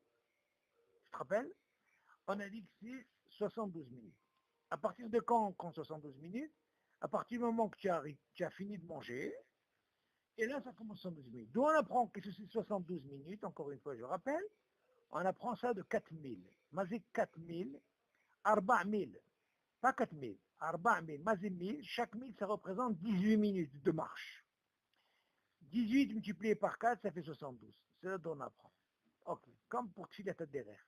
tu te rappelles? On a dit que c'est 72 minutes. À partir de quand on compte 72 minutes? À partir du moment que tu as fini de manger, et là ça commence 72 minutes. D'où on apprend que c'est 72 minutes, encore une fois je rappelle, on apprend ça de 4000. Mazik 4000, 4000, pas 4000, 4000, Mazik 1000, chaque 1000 ça représente 18 minutes de marche. 18 multiplié par 4, ça fait 72. C'est là dont on apprend. Ok, comme pour Tfilat derrière.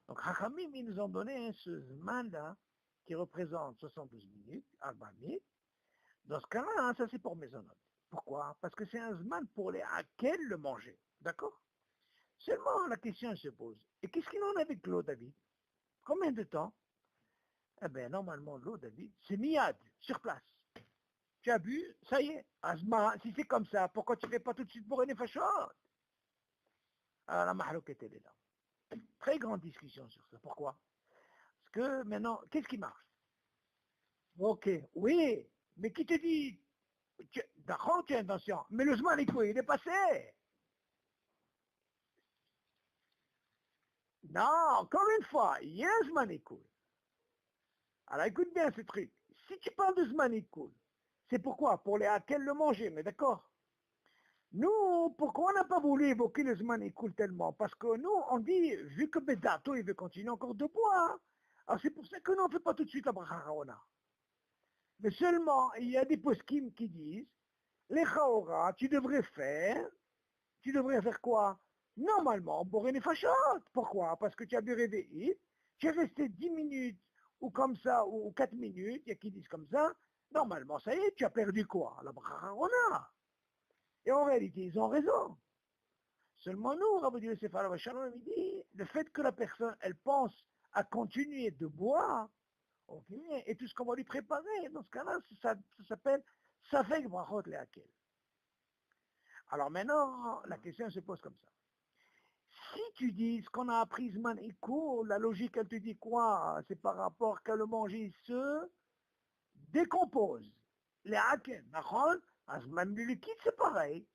Donc, Hachamim, ils nous ont donné ce zman-là qui représente 72 minutes, 4000. Dans ce cas-là, hein, ça c'est pour Maisonot. Pourquoi? Parce que c'est un zman pour les hakel le manger. D'accord? Seulement, la question se pose. Et qu'est-ce qu'il en a avec l'eau, David? Combien de temps? Eh bien, normalement, l'eau, David, c'est miad, sur place. Tu as bu, ça y est, Azma, si c'est comme ça, pourquoi tu ne fais pas tout de suite pour une fachot? Alors la mahloquette, elle est là. Très grande discussion sur ça. Pourquoi? Parce que maintenant, qu'est-ce qui marche? Ok, oui, mais qui te dit? D'accord, tu as intention, mais le Zman il est passé. Non, encore une fois, il y a un Zman Alors écoute bien ce truc. Si tu parles de Zman c'est pourquoi? Pour les hakel le manger, mais d'accord? Nous, pourquoi on n'a pas voulu évoquer le Zman tellement? Parce que nous, on dit, vu que Bedato, il veut continuer encore de boire, alors c'est pour ça que nous, on ne fait pas tout de suite la bracha Harona. Mais seulement, il y a des poskim qui disent, les chaora, tu devrais faire quoi? Normalement, boire une fachot. Pourquoi? Parce que tu as bu réveillé, tu es resté 10 minutes, ou comme ça, ou 4 minutes, il y a qui disent comme ça, normalement, ça y est, tu as perdu quoi? La bracha Harona. Et en réalité, ils ont raison. Seulement nous, Rabbi Yosef Alav Shalom, il dit, le fait que la personne, elle pense à continuer de boire, okay, et tout ce qu'on va lui préparer, dans ce cas-là, ça s'appelle Safek Brachot Leakel. Alors maintenant, la question se pose comme ça. Si tu dis ce qu'on a appris Zman Iko, la logique, elle te dit quoi? C'est par rapport qu'à le manger, il se décompose. Les hakel, d'accord? Zman du liquide, c'est pareil.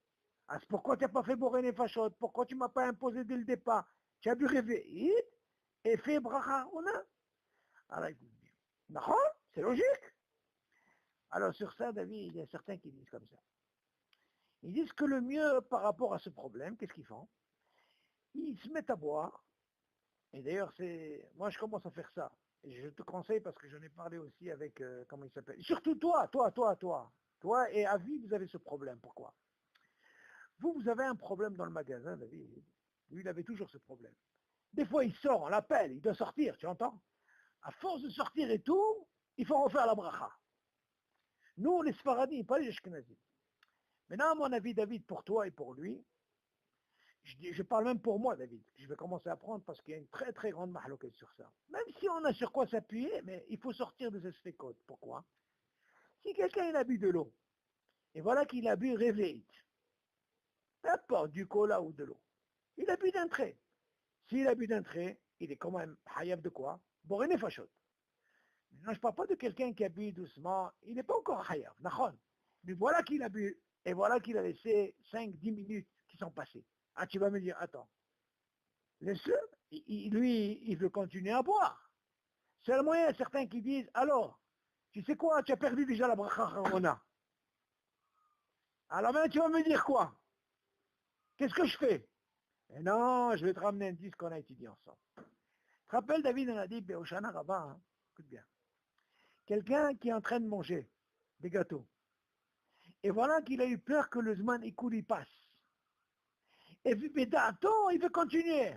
Ah, pourquoi tu n'as pas fait boire les fachotes? Pourquoi tu ne m'as pas imposé dès le départ? Tu as bu réveiller et fait bracha on a. Alors écoute bien. Non, c'est logique. Alors sur ça, David, il y a certains qui disent comme ça. Ils disent que le mieux par rapport à ce problème, qu'est-ce qu'ils font? Ils se mettent à boire. Et d'ailleurs, moi je commence à faire ça. Et je te conseille parce que j'en ai parlé aussi avec, comment il s'appelle? Surtout toi. Toi et Avi, vous avez ce problème. Pourquoi? Vous avez un problème dans le magasin, David. Lui, il avait toujours ce problème. Des fois, il sort, on l'appelle, il doit sortir, tu entends? À force de sortir et tout, il faut refaire la bracha. Nous, les Sfaradim, pas les Ashkenazim. Maintenant, à mon avis, David, pour toi et pour lui, je parle même pour moi, David, je vais commencer à apprendre parce qu'il y a une très très grande mahloquette sur ça. Même si on a sur quoi s'appuyer, mais il faut sortir de ce sphécote. Pourquoi? Si quelqu'un il a bu de l'eau, et voilà qu'il a bu réveil, n'importe du cola ou de l'eau, il a bu d'un trait. S'il a bu d'un trait, il est quand même hayab de quoi? Boréné fachot. Non, je ne parle pas de quelqu'un qui a bu doucement, il n'est pas encore hayab, nachon. Mais voilà qu'il a bu, et voilà qu'il a laissé 5-10 minutes qui sont passées. Ah, tu vas me dire, attends, laisse-le, lui, il veut continuer à boire. Seulement, il y a certains qui disent, alors, tu sais quoi, tu as perdu déjà la bracha harona. Alors maintenant, tu vas me dire quoi? Qu'est-ce que je fais? Et non, je vais te ramener un disque qu'on a étudié ensemble. Tu te rappelles, David, on a dit, Beoshana Rabba, hein? Écoute bien. Quelqu'un qui est en train de manger des gâteaux. Et voilà qu'il a eu peur que le Zman il passe. Et Bédato, il veut continuer.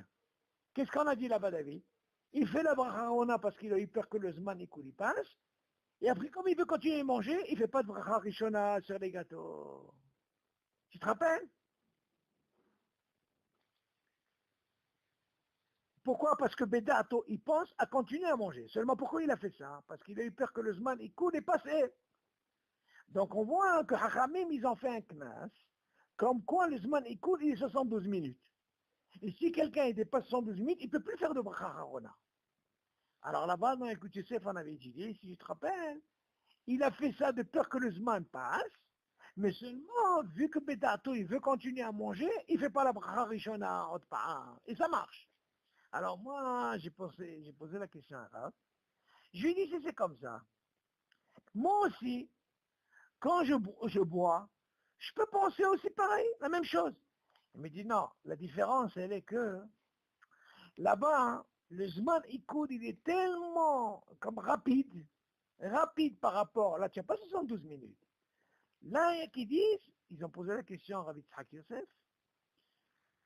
Qu'est-ce qu'on a dit là-bas, David? Il fait la bracha Ona parce qu'il a eu peur que le Zman il passe. Et après, comme il veut continuer à manger, il ne fait pas de bracha Rishona sur les gâteaux. Tu te rappelles? Pourquoi? Parce que Bédato, il pense à continuer à manger. Seulement pourquoi il a fait ça? Parce qu'il a eu peur que le Zman il est passé. Donc on voit que Hachamim, ils ont fait un knas, comme quoi le Zman il est 72 minutes. Et si quelqu'un dépasse 72 minutes, il ne peut plus faire de bracha harona. Alors là-bas, dans l'écoute Youssef, on avait étudié, si je te rappelle, il a fait ça de peur que le Zman passe, mais seulement, vu que Bedato, il veut continuer à manger, il ne fait pas la bracha rishona autre part. Et ça marche. Alors moi, j'ai posé la question à Rav. Je lui ai dit, c'est comme ça. Moi aussi, quand je bois, je peux penser aussi pareil, la même chose. Il me dit, non, la différence, elle est que là-bas, hein, le Zman Ikoud, il est tellement comme rapide par rapport, là, tu n'as pas 72 minutes. Là, il y a qui disent, ils ont posé la question à Rabbi Tzhak Yosef,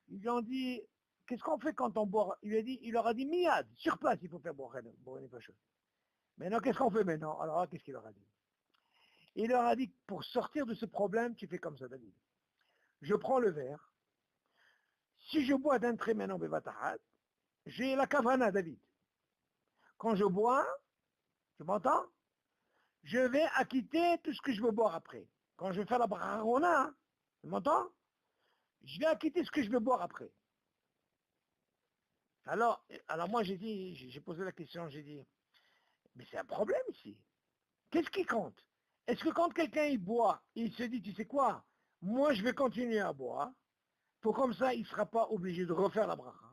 ils lui ont dit, qu'est-ce qu'on fait quand on boit? Il leur a dit, miad, sur place, il faut faire boire une chose. Maintenant, qu'est-ce qu'on fait maintenant? Alors, qu'est-ce qu'il leur a dit? Il leur a dit, pour sortir de ce problème, tu fais comme ça, David. Je prends le verre. Si je bois d'un trait maintenant, Bevatahat, j'ai la kavana, David. Quand je bois, tu m'entends? Je vais acquitter tout ce que je veux boire après. Quand je vais faire la brarona, tu m'entends? Je vais acquitter ce que je veux boire après. Alors moi j'ai posé la question, j'ai dit, mais c'est un problème ici. Qu'est-ce qui compte? Est-ce que quand quelqu'un il boit, il se dit, tu sais quoi? Moi je vais continuer à boire, pour comme ça il ne sera pas obligé de refaire la bracha.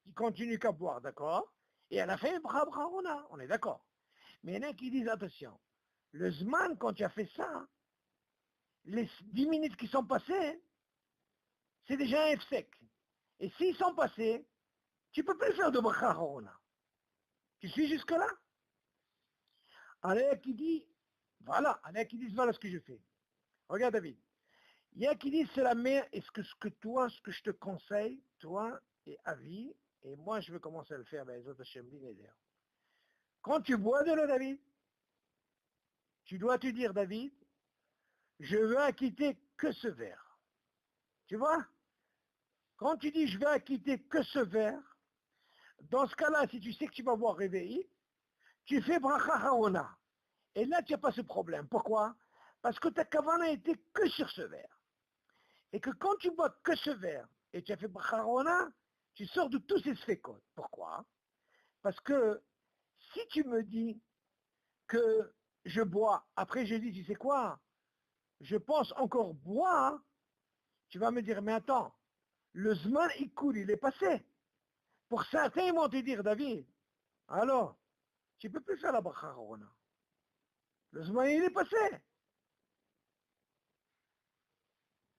Il continue qu'à boire, d'accord? Et à la fin, brarona, on est d'accord. Mais il y en a qui disent, attention, le Zman, quand tu as fait ça, les 10 minutes qui sont passées, c'est déjà un F sec. Et s'ils sont passés, tu ne peux plus faire de bracha harona. Tu suis jusque-là? Alors, qui dit, voilà, qui disent, voilà ce que je fais. Regarde, David. Il y a qui disent, c'est la meilleure, et ce que je te conseille, toi et Avi, et moi je vais commencer à le faire, ben, les autres Hachem, quand tu bois de l'eau, David, tu dois te dire, David, je veux acquitter que ce verre. Tu vois? Quand tu dis, je veux acquitter que ce verre, dans ce cas-là, si tu sais que tu vas voir réveiller, tu fais bracha haona. Et là, tu n'as pas ce problème. Pourquoi? Parce que ta kavana était que sur ce verre. Et que quand tu bois que ce verre, et tu as fait bracha haona, tu sors de tous ces sfekot. Pourquoi? Parce que si tu me dis que je bois, après je dis, tu sais quoi? Je pense encore boire, tu vas me dire, mais attends, le Zman il coule, il est passé. Pour certains, ils vont te dire, David, alors, tu ne peux plus faire la bracha harona. Le Zman, il est passé.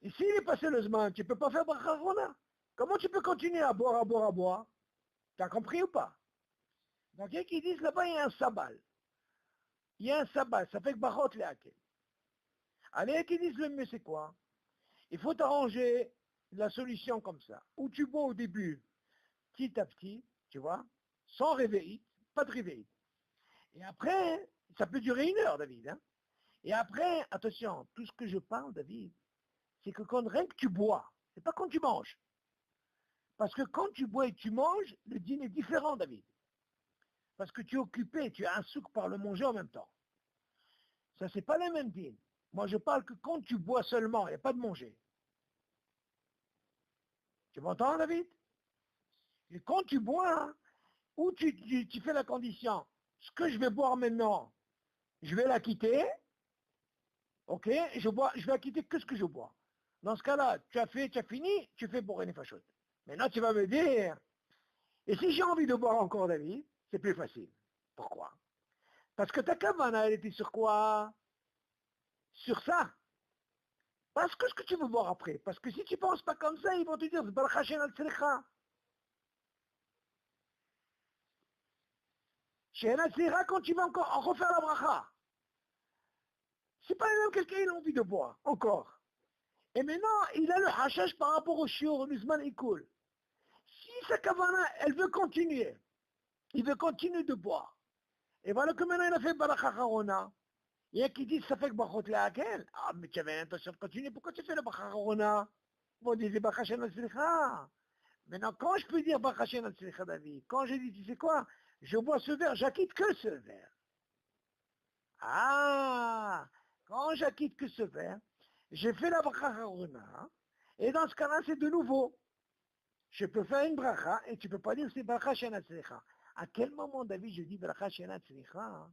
Et s'il est passé le Zman, tu ne peux pas faire bracha harona. Comment tu peux continuer à boire, à boire, à boire? Tu as compris ou pas? Donc, il y a qui disent, là-bas, il y a un sabal. Il y a un sabal, ça fait que barot les hakel. Alors, il y a qui disent, le mieux, c'est quoi? Il faut arranger la solution comme ça. Où tu bois au début, petit à petit, tu vois, sans réveil, pas de réveil. Et après, ça peut durer 1 heure, David. Hein. Et après, attention, tout ce que je parle, David, c'est que quand rien que tu bois, c'est pas quand tu manges. Parce que quand tu bois et tu manges, le dîner est différent, David. Parce que tu es occupé, tu as un souk par le manger en même temps. Ça, c'est pas le même dîner. Moi, je parle que quand tu bois seulement, il n'y a pas de manger. Tu m'entends, David? Et quand tu bois, ou tu fais la condition, ce que je vais boire maintenant, je vais la quitter, Ok, je vais acquitter que ce que je bois. Dans ce cas-là, tu as fini, tu fais pour une fachot. Maintenant, tu vas me dire, et si j'ai envie de boire encore, David, c'est plus facile. Pourquoi? Parce que ta kavana, elle était sur quoi? Sur ça. Parce que ce que tu veux boire après. Parce que si tu ne penses pas comme ça, ils vont te dire, Zbarcha Shen al-Tzricha. Shen al-Tzricha, quand tu vas encore en refaire la bracha. C'est pas même quelqu'un qui a envie de boire, encore. Et maintenant, il a le hashash par rapport au shiur, au Nuzman Ikul. Si sa kavana, elle veut continuer, il veut continuer de boire. Et voilà que maintenant il a fait Baracha Harona. Il y a qui dit ça fait que Bachot Lakel. Ah, mais tu avais l'intention de continuer, pourquoi tu fais le Baracha Harona? Bon, on disait Baracha Shen al-Tzricha. Maintenant, quand je peux dire Baracha Shen al-Tzricha, David, quand je dis, tu sais quoi, je bois ce verre, j'acquitte que ce verre. Ah, quand j'acquitte que ce verre, j'ai fait la Baracha Harona, et dans ce cas-là, c'est de nouveau. Je peux faire une bracha et tu ne peux pas dire c'est bracha shena tzricha. À quel moment, David, je dis bracha shena tzricha?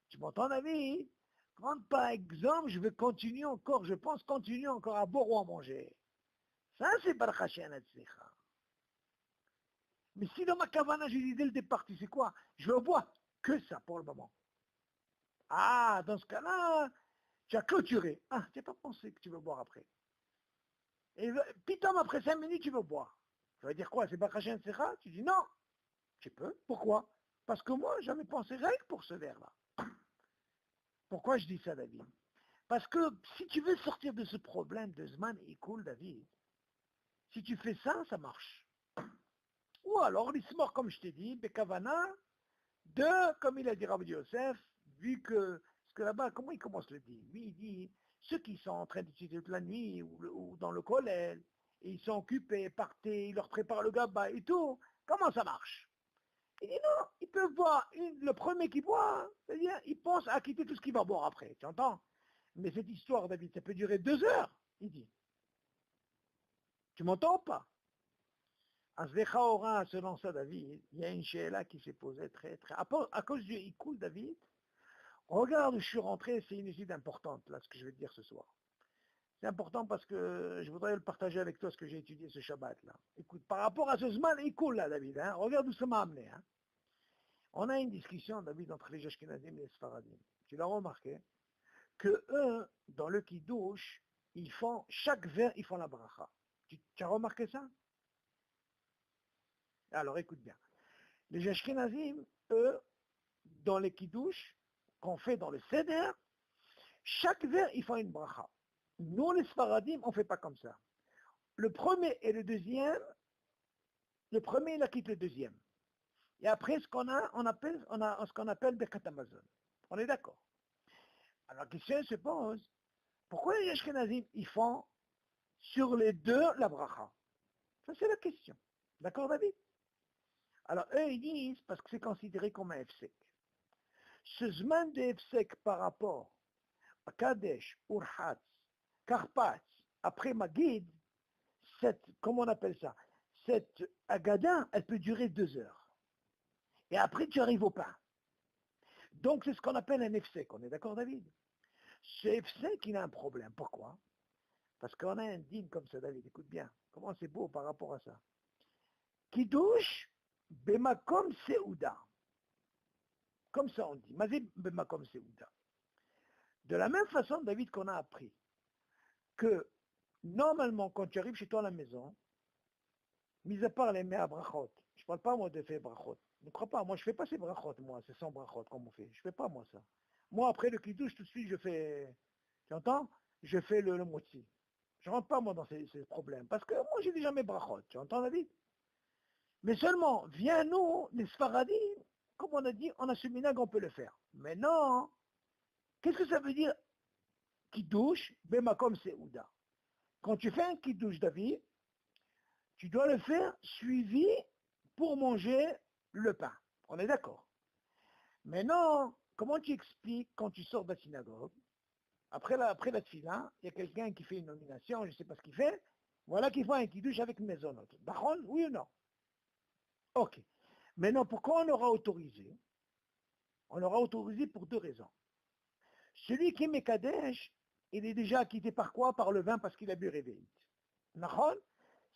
Tu m'entends, David? Quand, par exemple, je vais continuer encore, je pense continuer encore à boire ou à manger. Ça, c'est bracha shena tzricha. Mais si dans ma kavana, je dis dès le départ, tu sais quoi? Je veux boire que ça pour le moment. Ah, dans ce cas-là, tu as clôturé. Ah, tu n'as pas pensé que tu veux boire après. Et pitom, après 5 minutes, tu veux boire. Ça veut dire quoi? C'est bracha shena tzricha? Tu dis non. Tu peux. Pourquoi? Parce que moi, j'avais pensé rien que pour ce verre-là. Pourquoi je dis ça, David? Parce que si tu veux sortir de ce problème de Zman et cool, David, si tu fais ça, ça marche. Ou alors, l'ismor, comme je t'ai dit, Bekavana, comme il a dit Rabbi Yosef, vu que, parce que là-bas, comment il commence le dit? Lui, il dit, ceux qui sont en train d'étudier toute la nuit, ou dans le collège, et ils sont occupés, partés, ils leur préparent le gaba et tout, comment ça marche? Il dit non, ils peuvent boire le premier qui boit, c'est-à-dire il pense à quitter tout ce qu'il va boire après, tu entends? Mais cette histoire, David, ça peut durer 2 heures, il dit. Tu m'entends ou pas? Asvecha selon ça, David, il y a une chéla qui s'est posée à cause du Ikoul, David, regarde où je suis rentré, c'est une étude importante, là, ce que je vais te dire ce soir. C'est important parce que je voudrais le partager avec toi, ce que j'ai étudié ce Shabbat, là. Écoute, par rapport à ce Zman Ikoul, là, David, hein, regarde où ça m'a amené, hein. On a une discussion, David, entre les Ashkenazim et les Sfaradim. Tu l'as remarqué que eux, dans le Kiddush, chaque verre, ils font la bracha. Tu as remarqué ça? Alors écoute bien. Les Ashkenazim, eux, dans les Kiddush, qu'on fait dans le Seder, chaque verre, ils font une bracha. Nous, les Sfaradim, on ne fait pas comme ça. Le premier et le deuxième, le premier, il quitte le deuxième. Et après, on a ce qu'on appelle Birkat Hamazon. On est d'accord? Alors la question se pose, pourquoi les Ashkenazim, ils font sur les deux la bracha? Ça, c'est la question. D'accord, David? Alors, eux, ils disent, parce que c'est considéré comme un Efsek. Ce Zman de Efsek par rapport à Kadesh, Urhatz, Karpatz, après Magid, comment on appelle ça? Cette Agada, elle peut durer 2 heures. Et après, tu arrives au pain. Donc, c'est ce qu'on appelle un Efsek. On est d'accord, David? Ce Efsek, il a un problème. Pourquoi? Parce qu'on a un dîme comme ça, David. Écoute bien. Comment c'est beau par rapport à ça. Kiddush, Bemakom Seouda. Comme ça on dit. Mazé Bemakom Seouda. De la même façon, David, qu'on a appris que normalement, quand tu arrives chez toi à la maison, mis à part les mets à brachot, je ne parle pas moi de faire brachot. Ne crois pas, moi je ne fais pas ces brachot, moi, c'est sans brachot comme on fait. Je ne fais pas moi ça. Moi après le kiddush, tout de suite je fais, tu entends? Je fais le moti. Je ne rentre pas moi dans ces problèmes. Parce que moi j'ai déjà mes brachot, tu entends David? Mais seulement, viens nous, les Sfaradim, comme on a dit, on a ce minag, on peut le faire. Mais non, qu'est-ce que ça veut dire Kiddush, Bemakom Seouda? Quand tu fais un Kiddush, David, tu dois le faire suivi pour manger le pain. On est d'accord? Mais non, comment tu expliques quand tu sors de la synagogue, après la tfila, il y a quelqu'un qui fait une nomination, je ne sais pas ce qu'il fait, voilà qu'il fait un Kiddush avec une maisonnote. Baron, oui ou non? Ok. Maintenant, pourquoi on aura autorisé? On l'aura autorisé pour 2 raisons. Celui qui est Mekadesh, il est déjà acquitté par quoi? Par le vin, parce qu'il a bu réveillite.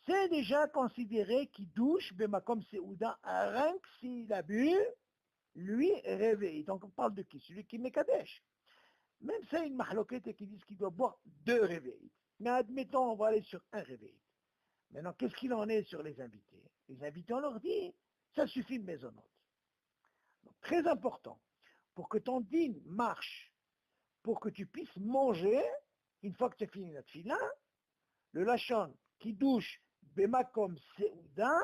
C'est déjà considéré qu'il douche Bemakom Seouda, rien que s'il a bu, lui, réveillé. Donc on parle de qui? Celui qui met Kadesh. Même ça, une mahloquette qui disent qu'il doit boire 2 réveillits. Mais admettons, on va aller sur un réveil. Maintenant, qu'est-ce qu'il en est sur les invités? Les invités, on leur dit, ça suffit de maisonnote. Donc, très important, pour que ton dîne marche, pour que tu puisses manger, une fois que tu as fini notre fila, le lachon qui douche Bemakom Seouda,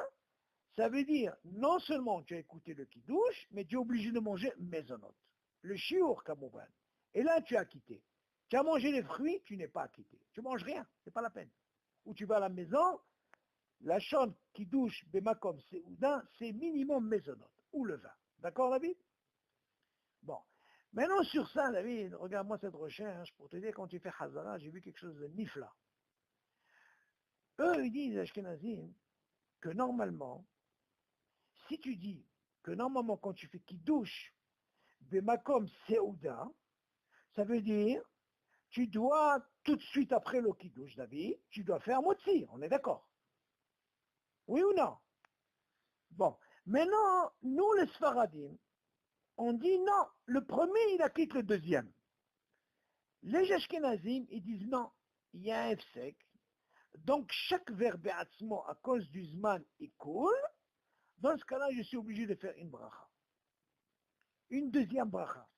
ça veut dire non seulement tu as écouté le kidouche, mais tu es obligé de manger maisonnote. Le chiour, kamouban. Et là, tu as quitté. Tu as mangé les fruits, tu n'es pas quitté. Tu manges rien, c'est pas la peine. Ou tu vas à la maison, la chambre qui douche Bemakom Seouda, c'est minimum maisonnote, ou le vin. D'accord, David? Bon. Maintenant, sur ça, David, regarde-moi cette recherche pour te dire, quand tu fais Hazara, j'ai vu quelque chose de nifla. Eux, ils disent, Ashkenazim, que normalement, si tu dis que normalement, quand tu fais Kiddush, Bemakom Seouda, ça veut dire, tu dois, tout de suite après le Kiddush, David, tu dois faire Motzi, on est d'accord? Oui ou non? Bon, maintenant, nous les Sfaradim, on dit non, le premier, il acquitte le deuxième. Les Ashkenazim, ils disent non, il y a un F-sec, donc chaque verbe à cause du Zman, il coule. Dans ce cas-là, je suis obligé de faire une bracha. Une deuxième bracha.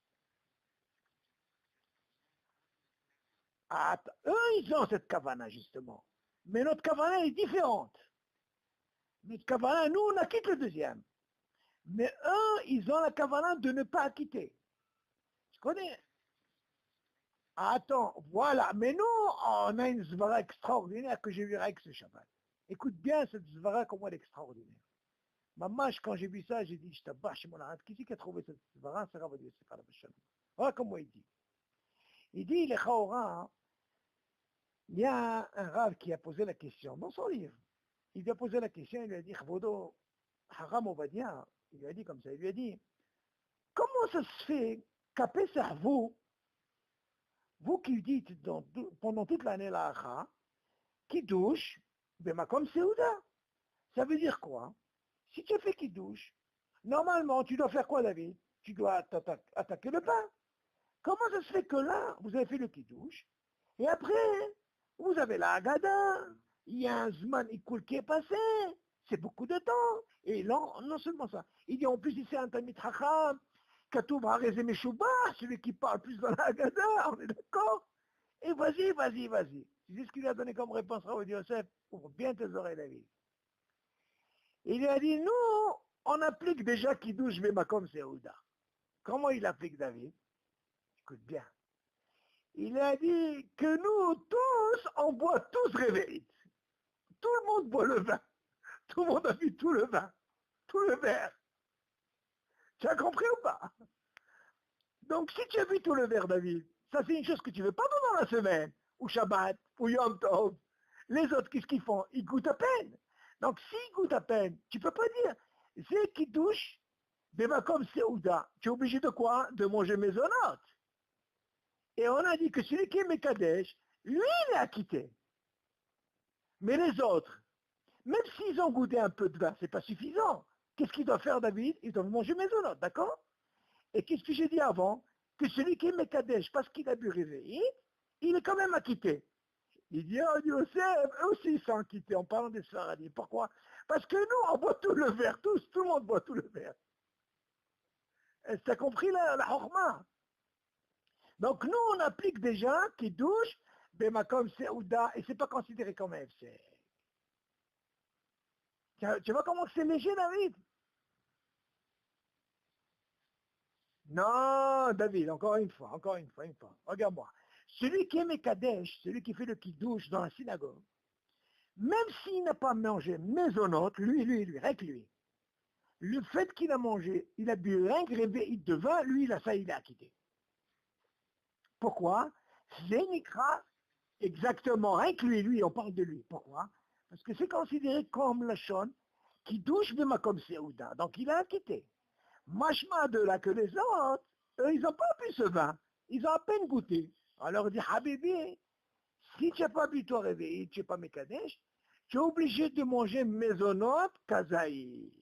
Ah, eux, ils ont cette kavana, justement. Mais notre kavana est différente. Notre kavana, nous, on acquitte le deuxième. Mais eux, ils ont la kavana de ne pas acquitter. Tu connais? Attends, voilà. Mais nous, on a une zvara extraordinaire que j'ai vue avec ce Shabbat. Écoute bien cette zvara, comment elle est extraordinaire. Maman, quand j'ai vu ça, j'ai dit, je t'abâche chez mon arrête. Qui c'est qui a trouvé cette zvara? C'est Rav Yosef Alabashan. Voilà comment il dit. Il dit, les Chaora, il y a un Rav qui a posé la question dans son livre. Il lui a posé la question, il lui a dit, Chvodo, Haram Ovadia, il lui a dit comme ça, il lui a dit, comment ça se fait qu'à Pessah, vous qui dites pendant toute l'année la qui douche, Bemakom Seouda, ça veut dire quoi? Si tu fais qui douche, normalement, tu dois faire quoi, David? Tu dois attaquer le pain. Comment ça se fait que là, vous avez fait le qui-douche, et après, vous avez la Haggadah, il y a un Zman Ikoul qui est passé, c'est beaucoup de temps. Et non seulement ça, il dit en plus ici un Talmid Chacham, Katoub Harez Meshubah, celui qui parle plus dans la Haggadah, on est d'accord? Et vas-y. Tu sais ce qu'il lui a donné comme réponse, Rav Yosef? Ouvre bien tes oreilles, David. Il lui a dit, nous, on applique déjà Kiddush Bemakom Seouda. Comment il applique, David? Écoute bien. Il a dit que nous tous, on boit tous réveillés. Tout le monde boit le vin. Tout le monde a vu tout le vin. Tout le verre. Tu as compris ou pas? Donc si tu as vu tout le verre, David, ça c'est une chose que tu ne veux pas pendant la semaine, ou Shabbat, ou Yom Tov. Les autres, qu'est-ce qu'ils font? Ils goûtent à peine. Donc s'ils goûtent à peine, tu ne peux pas dire, c'est qui douche, Bemakom Seouda. Tu es obligé de quoi? De manger maisonnote. Et on a dit que celui qui est Mekadesh, lui, il est acquitté. Mais les autres, même s'ils ont goûté un peu de vin, c'est pas suffisant. Qu'est-ce qu'ils doivent faire, David? Ils doivent manger maisonnote, d'accord? Et qu'est-ce que j'ai dit avant? Que celui qui est Mekadesh, parce qu'il a bu réveillé, il est quand même acquitté. Il dit, oh Dieu, eux aussi ils sont acquittés en parlant des Sfaradim. Pourquoi? Parce que nous, on boit tout le verre, tout le monde boit tout le verre. Tu as compris la chorma? Donc nous, on applique déjà qui douche, Bemakom Seouda, et c'est pas considéré comme un FC. Tu vois comment c'est léger, David? Non, David, encore une fois. Regarde-moi. Celui qui est Mekadesh, celui qui fait le qui-douche dans la synagogue, même s'il n'a pas mangé maisonnote, lui, rien que lui, le fait qu'il a mangé, il a bu rien que réveillé de vin, lui, ça, il a quitté. Pourquoi? Zénikra, exactement, rien que lui, on parle de lui. Pourquoi? Parce que c'est considéré comme la chonne qui douche de Makom Seouda, donc il a quitté. Machma de là que les autres, eux, ils n'ont pas bu ce vin, ils ont à peine goûté. Alors il dit, Habibi, si tu n'as pas bu ton réveil, tu n'es pas Mekadesh, tu es obligé de manger Mezonot Kazaï.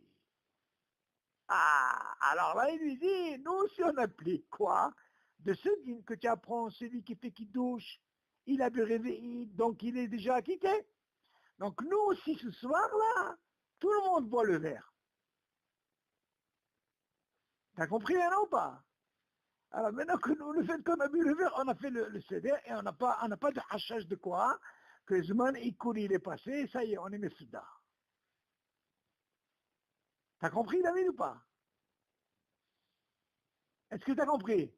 Ah, alors là, il lui dit, nous, si on applique quoi? De ce dîme que tu apprends, celui qui fait qui douche, il a bu réveil, donc il est déjà acquitté. Donc nous aussi, ce soir-là, tout le monde boit le verre. T'as compris maintenant ou pas? Alors maintenant que nous, le fait qu'on a bu le verre, on a fait le CD et on n'a pas de hachage de quoi? Que Zman Ikouli il est passé, ça y est, on est Mesouda. T'as compris, David, ou pas? Est-ce que t'as compris?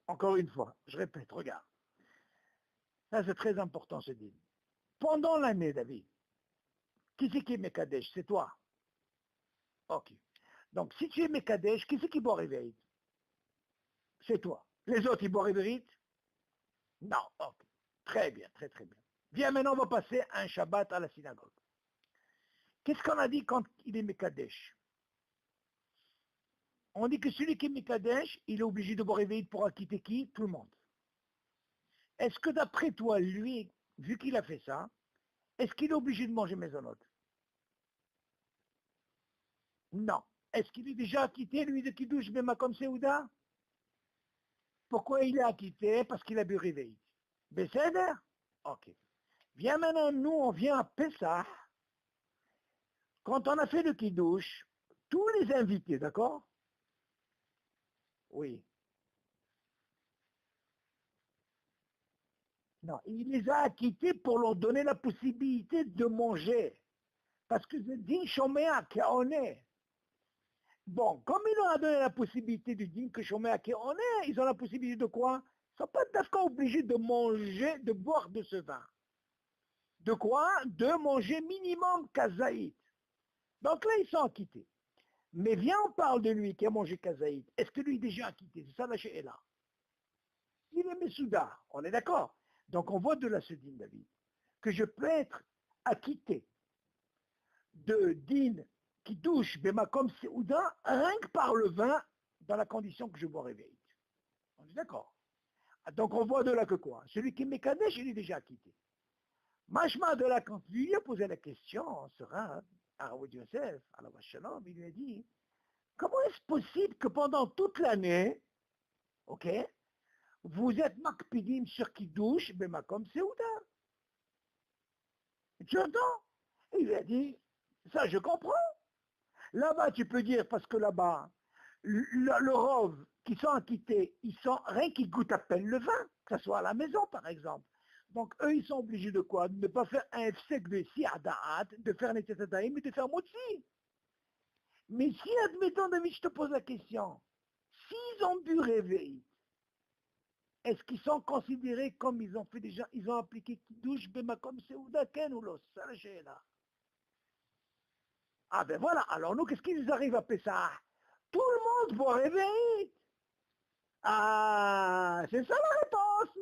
Encore une fois, je répète, regarde. Ça, c'est très important, ce dîme. Pendant l'année, David, qui c'est qui est Mekadesh? C'est toi. Ok. Donc, si tu es Mekadesh, qui c'est qui boit réveil? C'est toi. Les autres, ils boivent réveil? Non. Ok. Très bien, très très bien. Viens, maintenant, on va passer un Shabbat à la synagogue. Qu'est-ce qu'on a dit quand il est Mekadesh? On dit que celui qui est Mekadesh, il est obligé de boire réveil pour acquitter qui? Tout le monde. Est-ce que d'après toi, lui, vu qu'il a fait ça, est-ce qu'il est obligé de manger Maisonot? Non. Est-ce qu'il est déjà acquitté, lui, de Kiddush Bemakom Seouda? Pourquoi il est acquitté? Parce qu'il a bu réveil. Besséder? Ok. Viens maintenant, nous, on vient à Pessah. Quand on a fait le Kiddush, tous les invités, d'accord? Oui. Non, il les a acquittés pour leur donner la possibilité de manger. Parce que c'est din Shoméa qu'on est. Bon, comme ils leur a donné la possibilité de din que Shoméa qu'on est, ils ont la possibilité de quoi? Ils ne sont pas d'accord obligés de manger, de boire de ce vin. De quoi? De manger minimum kazaït. Donc là, ils sont acquittés. Mais viens, on parle de lui qui a mangé kazaït. Est-ce que lui est déjà acquitté? C'est ça la là. Il est Messouda, on est d'accord. Donc on voit de la Sedine, David, que je peux être acquitté de din qui douche Bemakom Seouda rien que par le vin dans la condition que je bois réveil. On est d'accord. Donc on voit de là que quoi? Celui qui est Mekadesh, il est déjà acquitté. Machma de là, quand lui a posé la question, on sera à Raoud Yosef, à la Shalom, il lui a dit, comment est-ce possible que pendant toute l'année, ok, vous êtes makpidim sur Kiddush, Bemakom Seouda? Tu entends? Il lui a dit, ça je comprends. Là-bas, tu peux dire, parce que là-bas, le rove qui sont acquittés, ils sont rien qu'ils goûtent à peine le vin, que ce soit à la maison par exemple. Donc eux, ils sont obligés de quoi? De ne pas faire un sec de siadaat, de faire un etetadaim et de faire motzi. Mais si, admettons, David, je te pose la question, s'ils ont bu réveil, est-ce qu'ils sont considérés comme ils ont fait déjà, ils ont appliqué Kiddush, Bemakom, Seouda, Ken ou Los? Ça, le là. Ah ben voilà, alors nous, qu'est-ce qui nous arrive à Pessah? Tout le monde boit réveil. Ah, c'est ça la réponse.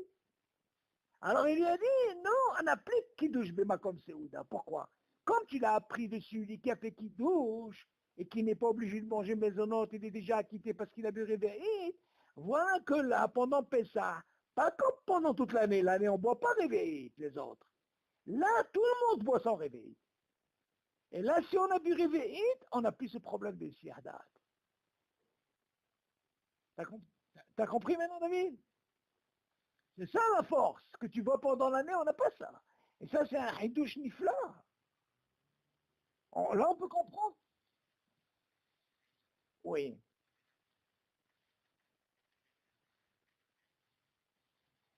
Alors il lui a dit, non, on applique Kiddush Bemakom Seouda. Pourquoi? Comme tu l'as appris de celui qui a fait Kiddush et qui n'est pas obligé de manger maisonnote, il est déjà acquitté parce qu'il a bu réveil. Voilà que là, pendant Pessah, pas comme pendant toute l'année, l'année on ne boit pas réveil, les autres. Là, tout le monde boit son réveil. Et là, si on a bu réveil, on n'a plus ce problème de siadat. T'as compris maintenant, David? C'est ça la force. Que tu vois pendant l'année, on n'a pas ça. Et ça, c'est un hidouche nifla. Là, on peut comprendre. Oui.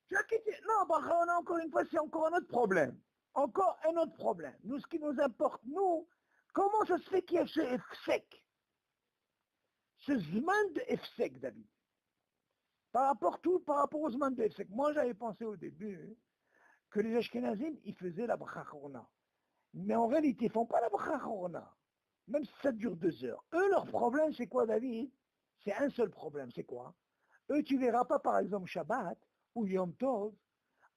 Tu as quitté. Non, bah, on a encore une fois, c'est encore un autre problème. Encore un autre problème. Nous, ce qui nous importe, nous, comment ça se fait qu'il y a ce F-sec? Ce Zman de F-sec, David. Par rapport au Zman de F-sec. Moi, j'avais pensé au début que les Ashkenazim, ils faisaient la bracha chorna. Mais en réalité, ils ne font pas la bracha chorna. Même si ça dure 2 heures. Eux, leur problème, c'est quoi, David? C'est un seul problème, c'est quoi? Eux, tu verras pas, par exemple, Shabbat ou Yom Tov.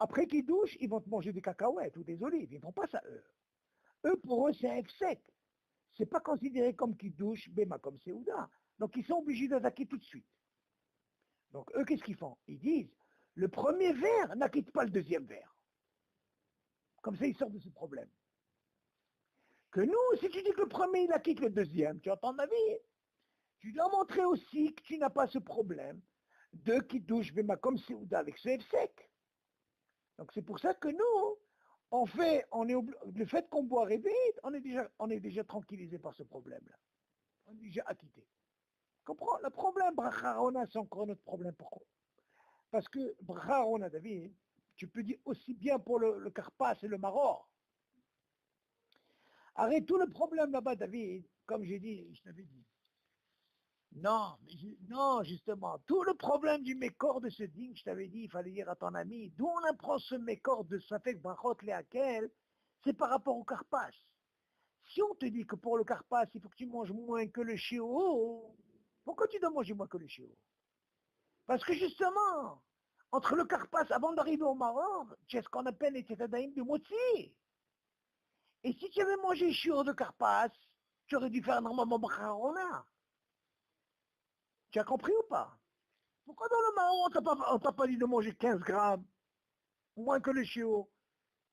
Après qu'ils douchent, ils vont te manger des cacahuètes ou des olives. Ils ne font pas ça, eux. Eux, pour eux, c'est un sec. C'est pas considéré comme qu'ils douchent, Bema comme Seouda. Donc, ils sont obligés d'attaquer tout de suite. Donc eux, qu'est-ce qu'ils font? Ils disent, le premier verre n'acquitte pas le deuxième verre. Comme ça, ils sortent de ce problème. Que nous, si tu dis que le premier, il acquitte le deuxième, tu entends ma vie? Tu dois montrer aussi que tu n'as pas ce problème de qui douche comme Seouda avec ce F sec. Donc c'est pour ça que nous, le fait qu'on boit vite, on est déjà tranquillisé par ce problème-là. On est déjà acquitté. Comprends? Le problème, Bracharona, c'est encore notre problème. Pourquoi? Parce que Bracharona, David, tu peux dire aussi bien pour le Karpas et le Maror. Arrête tout le problème là-bas, David, comme j'ai dit, je t'avais dit. Non, non, justement, tout le problème du mécor de ce digne, je t'avais dit, il fallait dire à ton ami, d'où on apprend ce mécor de Safek Brachot Leakel, c'est par rapport au Karpas. Si on te dit que pour le Karpas, il faut que tu manges moins que le Shiur, pourquoi tu dois manger moins que le Shiur? Parce que justement, entre le Karpas, avant d'arriver au Maror, tu as ce qu'on appelle les Tetadaïm du Motzi. Et si tu avais mangé Shiur de Karpas, tu aurais dû faire normalement Bacharona. Tu as compris ou pas? Pourquoi dans le Maror, on t'a pas dit de manger 15 grammes, moins que le chiot?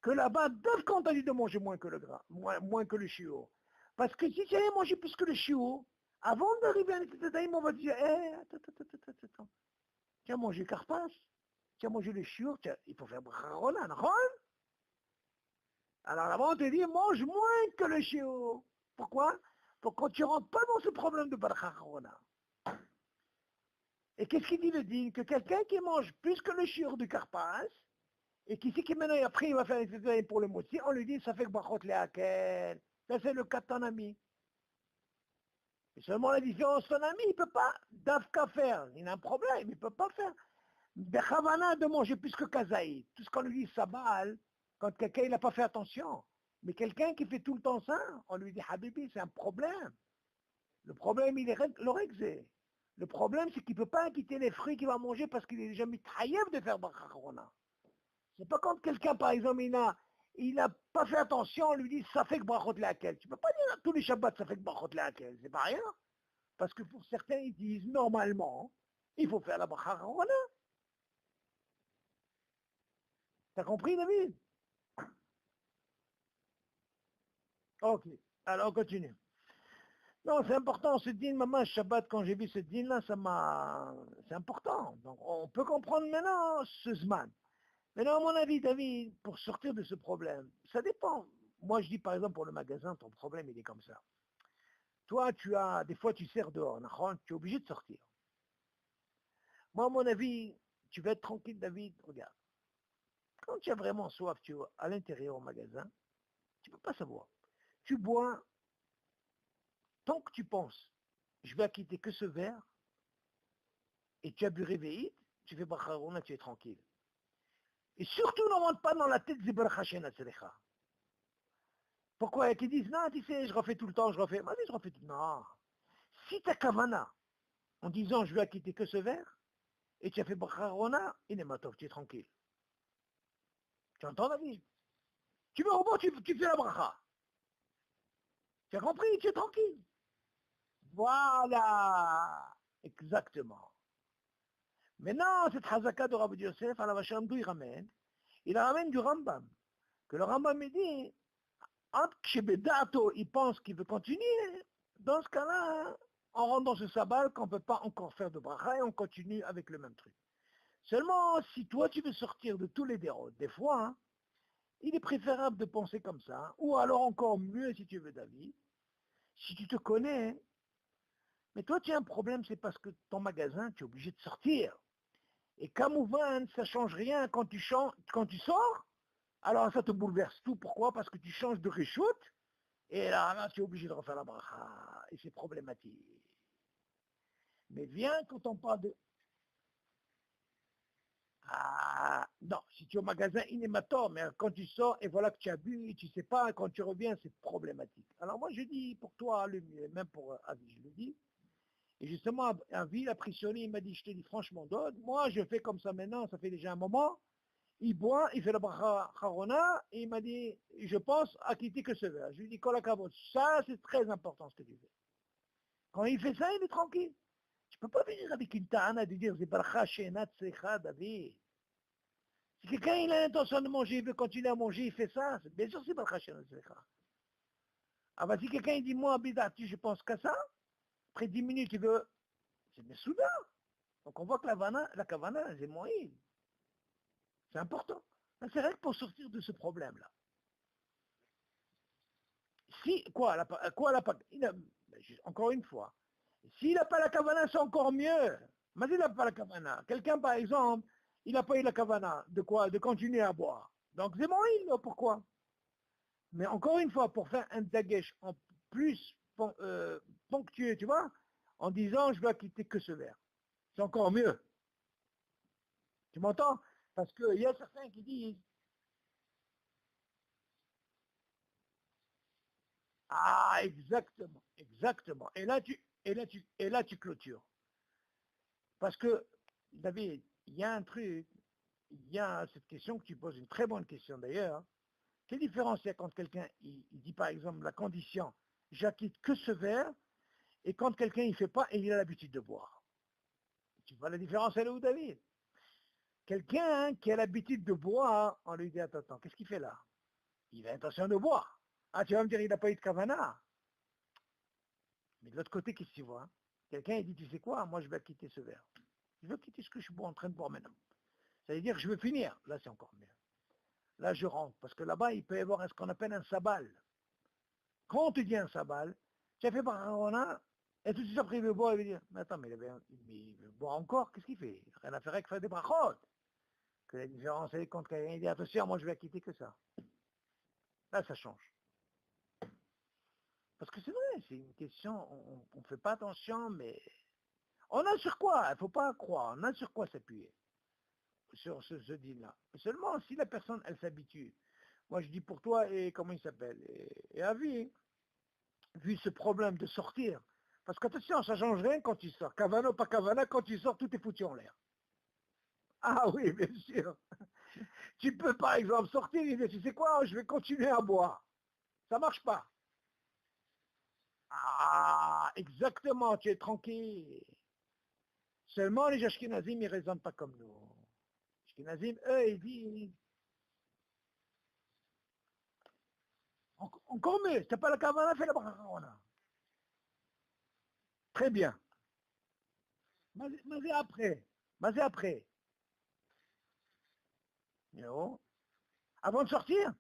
Que là-bas, d'autres qu'on t'a dit de manger moins que le gras, moins que le chiot. Parce que si tu avais mangé plus que le chiot, avant d'arriver à l'état on va te dire, attends. Tu as mangé Karpas, tu as mangé le chiot, il faut faire Brarona, non? Alors là-bas, on te dit, mange moins que le chiot. Pourquoi? Pour que tu ne rentres pas dans ce problème de Brarona. Et qu'est-ce qu'il dit le din? Que quelqu'un qui mange plus que le chiur du Karpas, et qui sait que maintenant, après, il va faire les pour le moti, on lui dit, ça fait que Bachot Leakel. Ça, c'est le cas de ton ami. Et seulement la différence, ton ami, il ne peut pas d'Afka faire. Il a un problème, il ne peut pas faire. De Havana de manger plus que Kazaï. Tout ce qu'on lui dit, ça balle, quand quelqu'un, il n'a pas fait attention. Mais quelqu'un qui fait tout le temps ça, on lui dit, Habibi, c'est un problème. Le problème, il est l'orexé. Le problème, c'est qu'il ne peut pas quitter les fruits qu'il va manger parce qu'il est déjà mis taïev de faire Bacharona. C'est pas quand quelqu'un, par exemple, il n'a pas fait attention, on lui dit ça fait que brachot laquelle. Tu peux pas dire tous les Shabbats ça fait que brachot laquelle. C'est pas rien. Parce que pour certains, ils disent normalement, il faut faire la Bacharona. T'as compris, David? Ok. Alors, on continue. Non, c'est important, ce din, maman, Shabbat, quand j'ai vu ce din-là, c'est important. Donc, on peut comprendre maintenant ce zman. Maintenant, à mon avis, David, pour sortir de ce problème, ça dépend. Moi, je dis, par exemple, pour le magasin, ton problème, il est comme ça. Toi, des fois, tu sers dehors, tu es obligé de sortir. Moi, à mon avis, tu vas être tranquille, David, regarde. Quand tu as vraiment soif, tu es à l'intérieur au magasin, tu ne peux pas savoir. Tu bois, tant que tu penses, je vais acquitter que ce verre, et tu as bu réveillé, tu fais Bacharona, tu es tranquille. Et surtout, ne monte pas dans la tête Zibra Hachena Selecha. Pourquoi ils te disent, non, tu sais, je refais tout le temps, je refais. Vas-y, je refais tout le temps. Non. Si tu as Kavana, en disant, je vais acquitter que ce verre, et tu as fait Bacharona, il est matov, tu es tranquille. Tu entends la vie? Tu veux au bout, tu fais la bracha. Tu as compris, tu es tranquille. Voilà. Exactement. Maintenant, cette hazaka de Rabbi Yosef, à la Vacham, d'où il ramène du Rambam. Que le Rambam me dit, entre Shebedato, il pense qu'il veut continuer. Dans ce cas-là, on rentre dans ce sabbat qu'on ne peut pas encore faire de bracha et on continue avec le même truc. Seulement, si toi tu veux sortir de tous les déroutes, des fois, hein, il est préférable de penser comme ça, ou alors encore mieux si tu veux, David, si tu te connais, mais toi tu as un problème, c'est parce que ton magasin, tu es obligé de sortir. Et Kamouvan, ça ne change rien quand tu sors, alors ça te bouleverse tout. Pourquoi? Parce que tu changes de réchoute, et là, tu es obligé de refaire la bracha, et c'est problématique. Mais viens quand on parle de... Ah, non, si tu es au magasin, il n'est pas mais quand tu sors, et voilà que tu as bu, et tu ne sais pas, quand tu reviens, c'est problématique. Alors moi, je dis, pour toi, le mieux, même pour Avi, je le dis, et justement, Avi, il a pressionné, il m'a dit, je te dis franchement, Dodd, moi, je fais comme ça maintenant, ça fait déjà un moment, il boit, il fait la bracha harona, et il m'a dit, je pense à quitter que ce verre. Je lui dis, Kolakavot, ça, c'est très important ce que tu fais. Quand il fait ça, il est tranquille. Tu ne peux pas venir avec une ta'ana de dire c'est bracha she'ena tzricha David. Si quelqu'un il a l'intention de manger, il veut continuer à manger, il fait ça, bien sûr c'est bracha she'ena tzricha. Ah bah si quelqu'un il dit moi bidati je pense qu'à ça, après 10 minutes il veut, c'est bien soudain. Donc on voit que la kavana c'est moïse. C'est important. C'est vrai que pour sortir de ce problème-là. Si, encore une fois, s'il n'a pas la kavana, c'est encore mieux. Mais il n'a pas la kavana. Quelqu'un, par exemple, il n'a pas eu la kavana. De quoi? De continuer à boire. Donc c'est moïse, pourquoi? Mais encore une fois, pour faire un dagesh en plus ponctué, tu vois, en disant je dois quitter que ce verre. C'est encore mieux. Tu m'entends? Parce qu'il y a certains qui disent ah exactement, exactement. Et là tu clôtures. Parce que, David, il y a un truc, il y a cette question que tu poses, une très bonne question d'ailleurs. Quelle différence il y a quand quelqu'un il dit par exemple la condition j'acquitte que ce verre et quand quelqu'un il ne fait pas et il a l'habitude de boire. Tu vois la différence elle est où David? Quelqu'un qui a l'habitude de boire, on lui dit attends, qu'est-ce qu'il fait là? Il a l'intention de boire. Ah tu vas me dire il n'a pas eu de kavana. Mais de l'autre côté, qu'est-ce que tu vois? Quelqu'un il dit tu sais quoi? Moi je vais quitter ce verre. Je veux quitter ce que je suis en train de boire maintenant. Ça veut dire que je veux finir. Là c'est encore mieux. Là je rentre. Parce que là-bas il peut y avoir ce qu'on appelle un sabal. Quand on te dit un sabal, tu as fait par un et tout de suite après il veut boire, il veut dire, mais attends, mais il veut boire encore, qu'est-ce qu'il fait? Rien à faire avec faire des brachot. Que la différence est quand quelqu'un dit, attention, moi je vais quitter que ça. Là ça change. Parce que c'est vrai, c'est une question, on ne fait pas attention, mais on a sur quoi? Il ne faut pas croire, on a sur quoi s'appuyer sur ce deal-là. Seulement si la personne, elle s'habitue. Moi je dis pour toi, et comment il s'appelle? Et Avi, vu ce problème de sortir, parce qu'attention, ça ne change rien quand tu sors. Cavana ou pas Cavana, quand tu sors, tout est foutu en l'air. Ah oui, bien sûr. Tu peux par exemple sortir et dire, tu sais quoi, je vais continuer à boire. Ça ne marche pas. Ah, exactement, tu es tranquille. Seulement les Ashkenazim, ils ne raisonnent pas comme nous. Les Ashkenazim, eux, ils disent, encore mieux, si tu n'as pas la Cavana, fais la Brachana. Très bien. Mais c'est après. Mais c'est après. Non. Avant de sortir?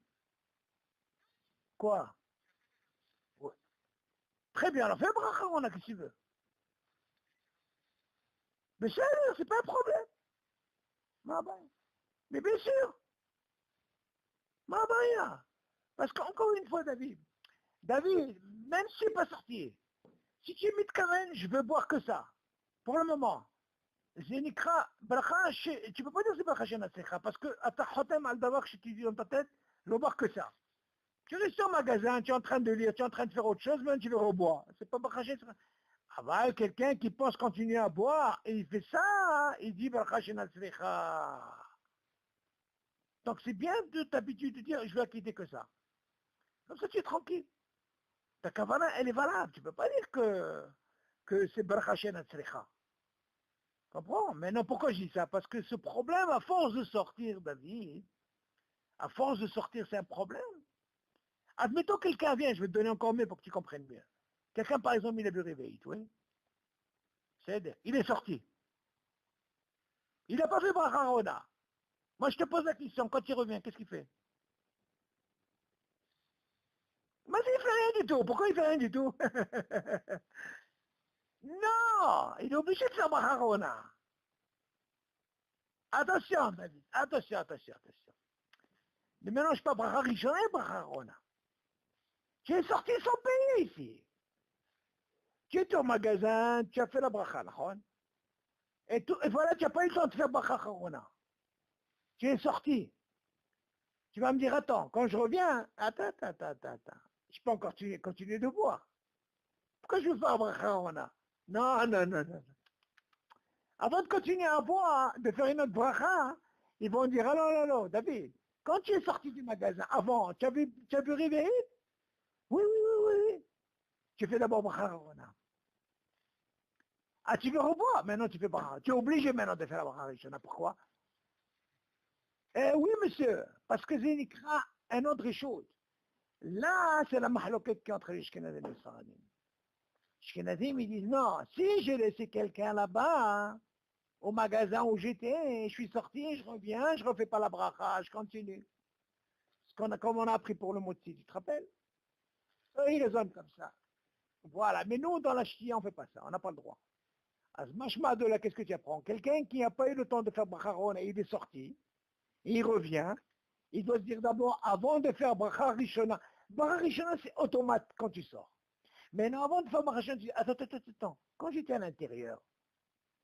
Quoi? Ouais. Très bien, alors fais bracha, on a qu'est-ce que tu veux. Mais c'est pas un problème. Ah ben, mais bien sûr, ah ben, rien. Parce qu'encore une fois, David, même si je suis pas sorti, si tu es mis de Karen, je veux boire que ça. Pour le moment. Zénikra, bracha, tu peux pas dire c'est bracha chez Natsecha, parce que à ta hotem al davar que tu dis dans ta tête, je veux boire que ça. Tu restes au magasin, tu es en train de lire, tu es en train de faire autre chose, même tu veux reboire. C'est pas bracha chez Ah bah, quelqu'un qui pense continuer à boire, et il fait ça, hein, il dit bracha chez Natsecha. Donc c'est bien de t'habituer de dire je vais quitter que ça. Comme ça tu es tranquille. Ta kavana, elle est valable. Tu ne peux pas dire que c'est bracha natsricha. Comprends? Maintenant, pourquoi je dis ça? Parce que ce problème, à force de sortir, David, à force de sortir, c'est un problème. Admettons quelqu'un vient, je vais te donner encore mieux pour que tu comprennes bien. Quelqu'un, par exemple, il a bu réveil, oui. Il est sorti. Il n'a pas fait bracha rona. Moi, je te pose la question, quand il revient, qu'est-ce qu'il fait? Mais il fait rien du tout. Pourquoi il fait rien du tout? Non, il est obligé de faire bracha rona. Attention, David, attention. Ne mélange pas bracha rishona et bracha rona. Tu es sorti sans payer ici. Tu es au magasin, tu as fait la bracha, et voilà, tu n'as pas eu le temps de faire bracha rona. Tu es sorti. Tu vas me dire, attends, quand je reviens, attends. Je peux encore continuer de boire. Pourquoi je veux faire bracha rona? Non. Avant de continuer à boire, de faire une autre bracha, ils vont dire, non, David, quand tu es sorti du magasin, avant, tu as vu réveiller? Oui. Tu fais d'abord bracha rona. Ah, tu le revois, maintenant tu fais bracha. Tu es obligé maintenant de faire la bracha rishona. Pourquoi? Oui, monsieur, parce que c'est une autre chose. Là, c'est la mahloquette qui est entre les Ashkenazim et les Sfaradim. Les Ashkenazim, ils disent non, si j'ai laissé quelqu'un là-bas, au magasin où j'étais, je suis sorti, je reviens, je refais pas la bracha, je continue. Comme on a appris pour le motzi, tu te rappelles? Eux, ils raisonnent comme ça. Voilà, mais nous, dans la ch'tia, on ne fait pas ça, on n'a pas le droit. Machma de là, qu'est-ce que tu apprends? Quelqu'un qui n'a pas eu le temps de faire bracha rona, il est sorti, il revient, il doit se dire d'abord, avant de faire bracha rishona, c'est automate quand tu sors. Mais non, avant de faire bracha rishona, tu dis, attends, quand j'étais à l'intérieur,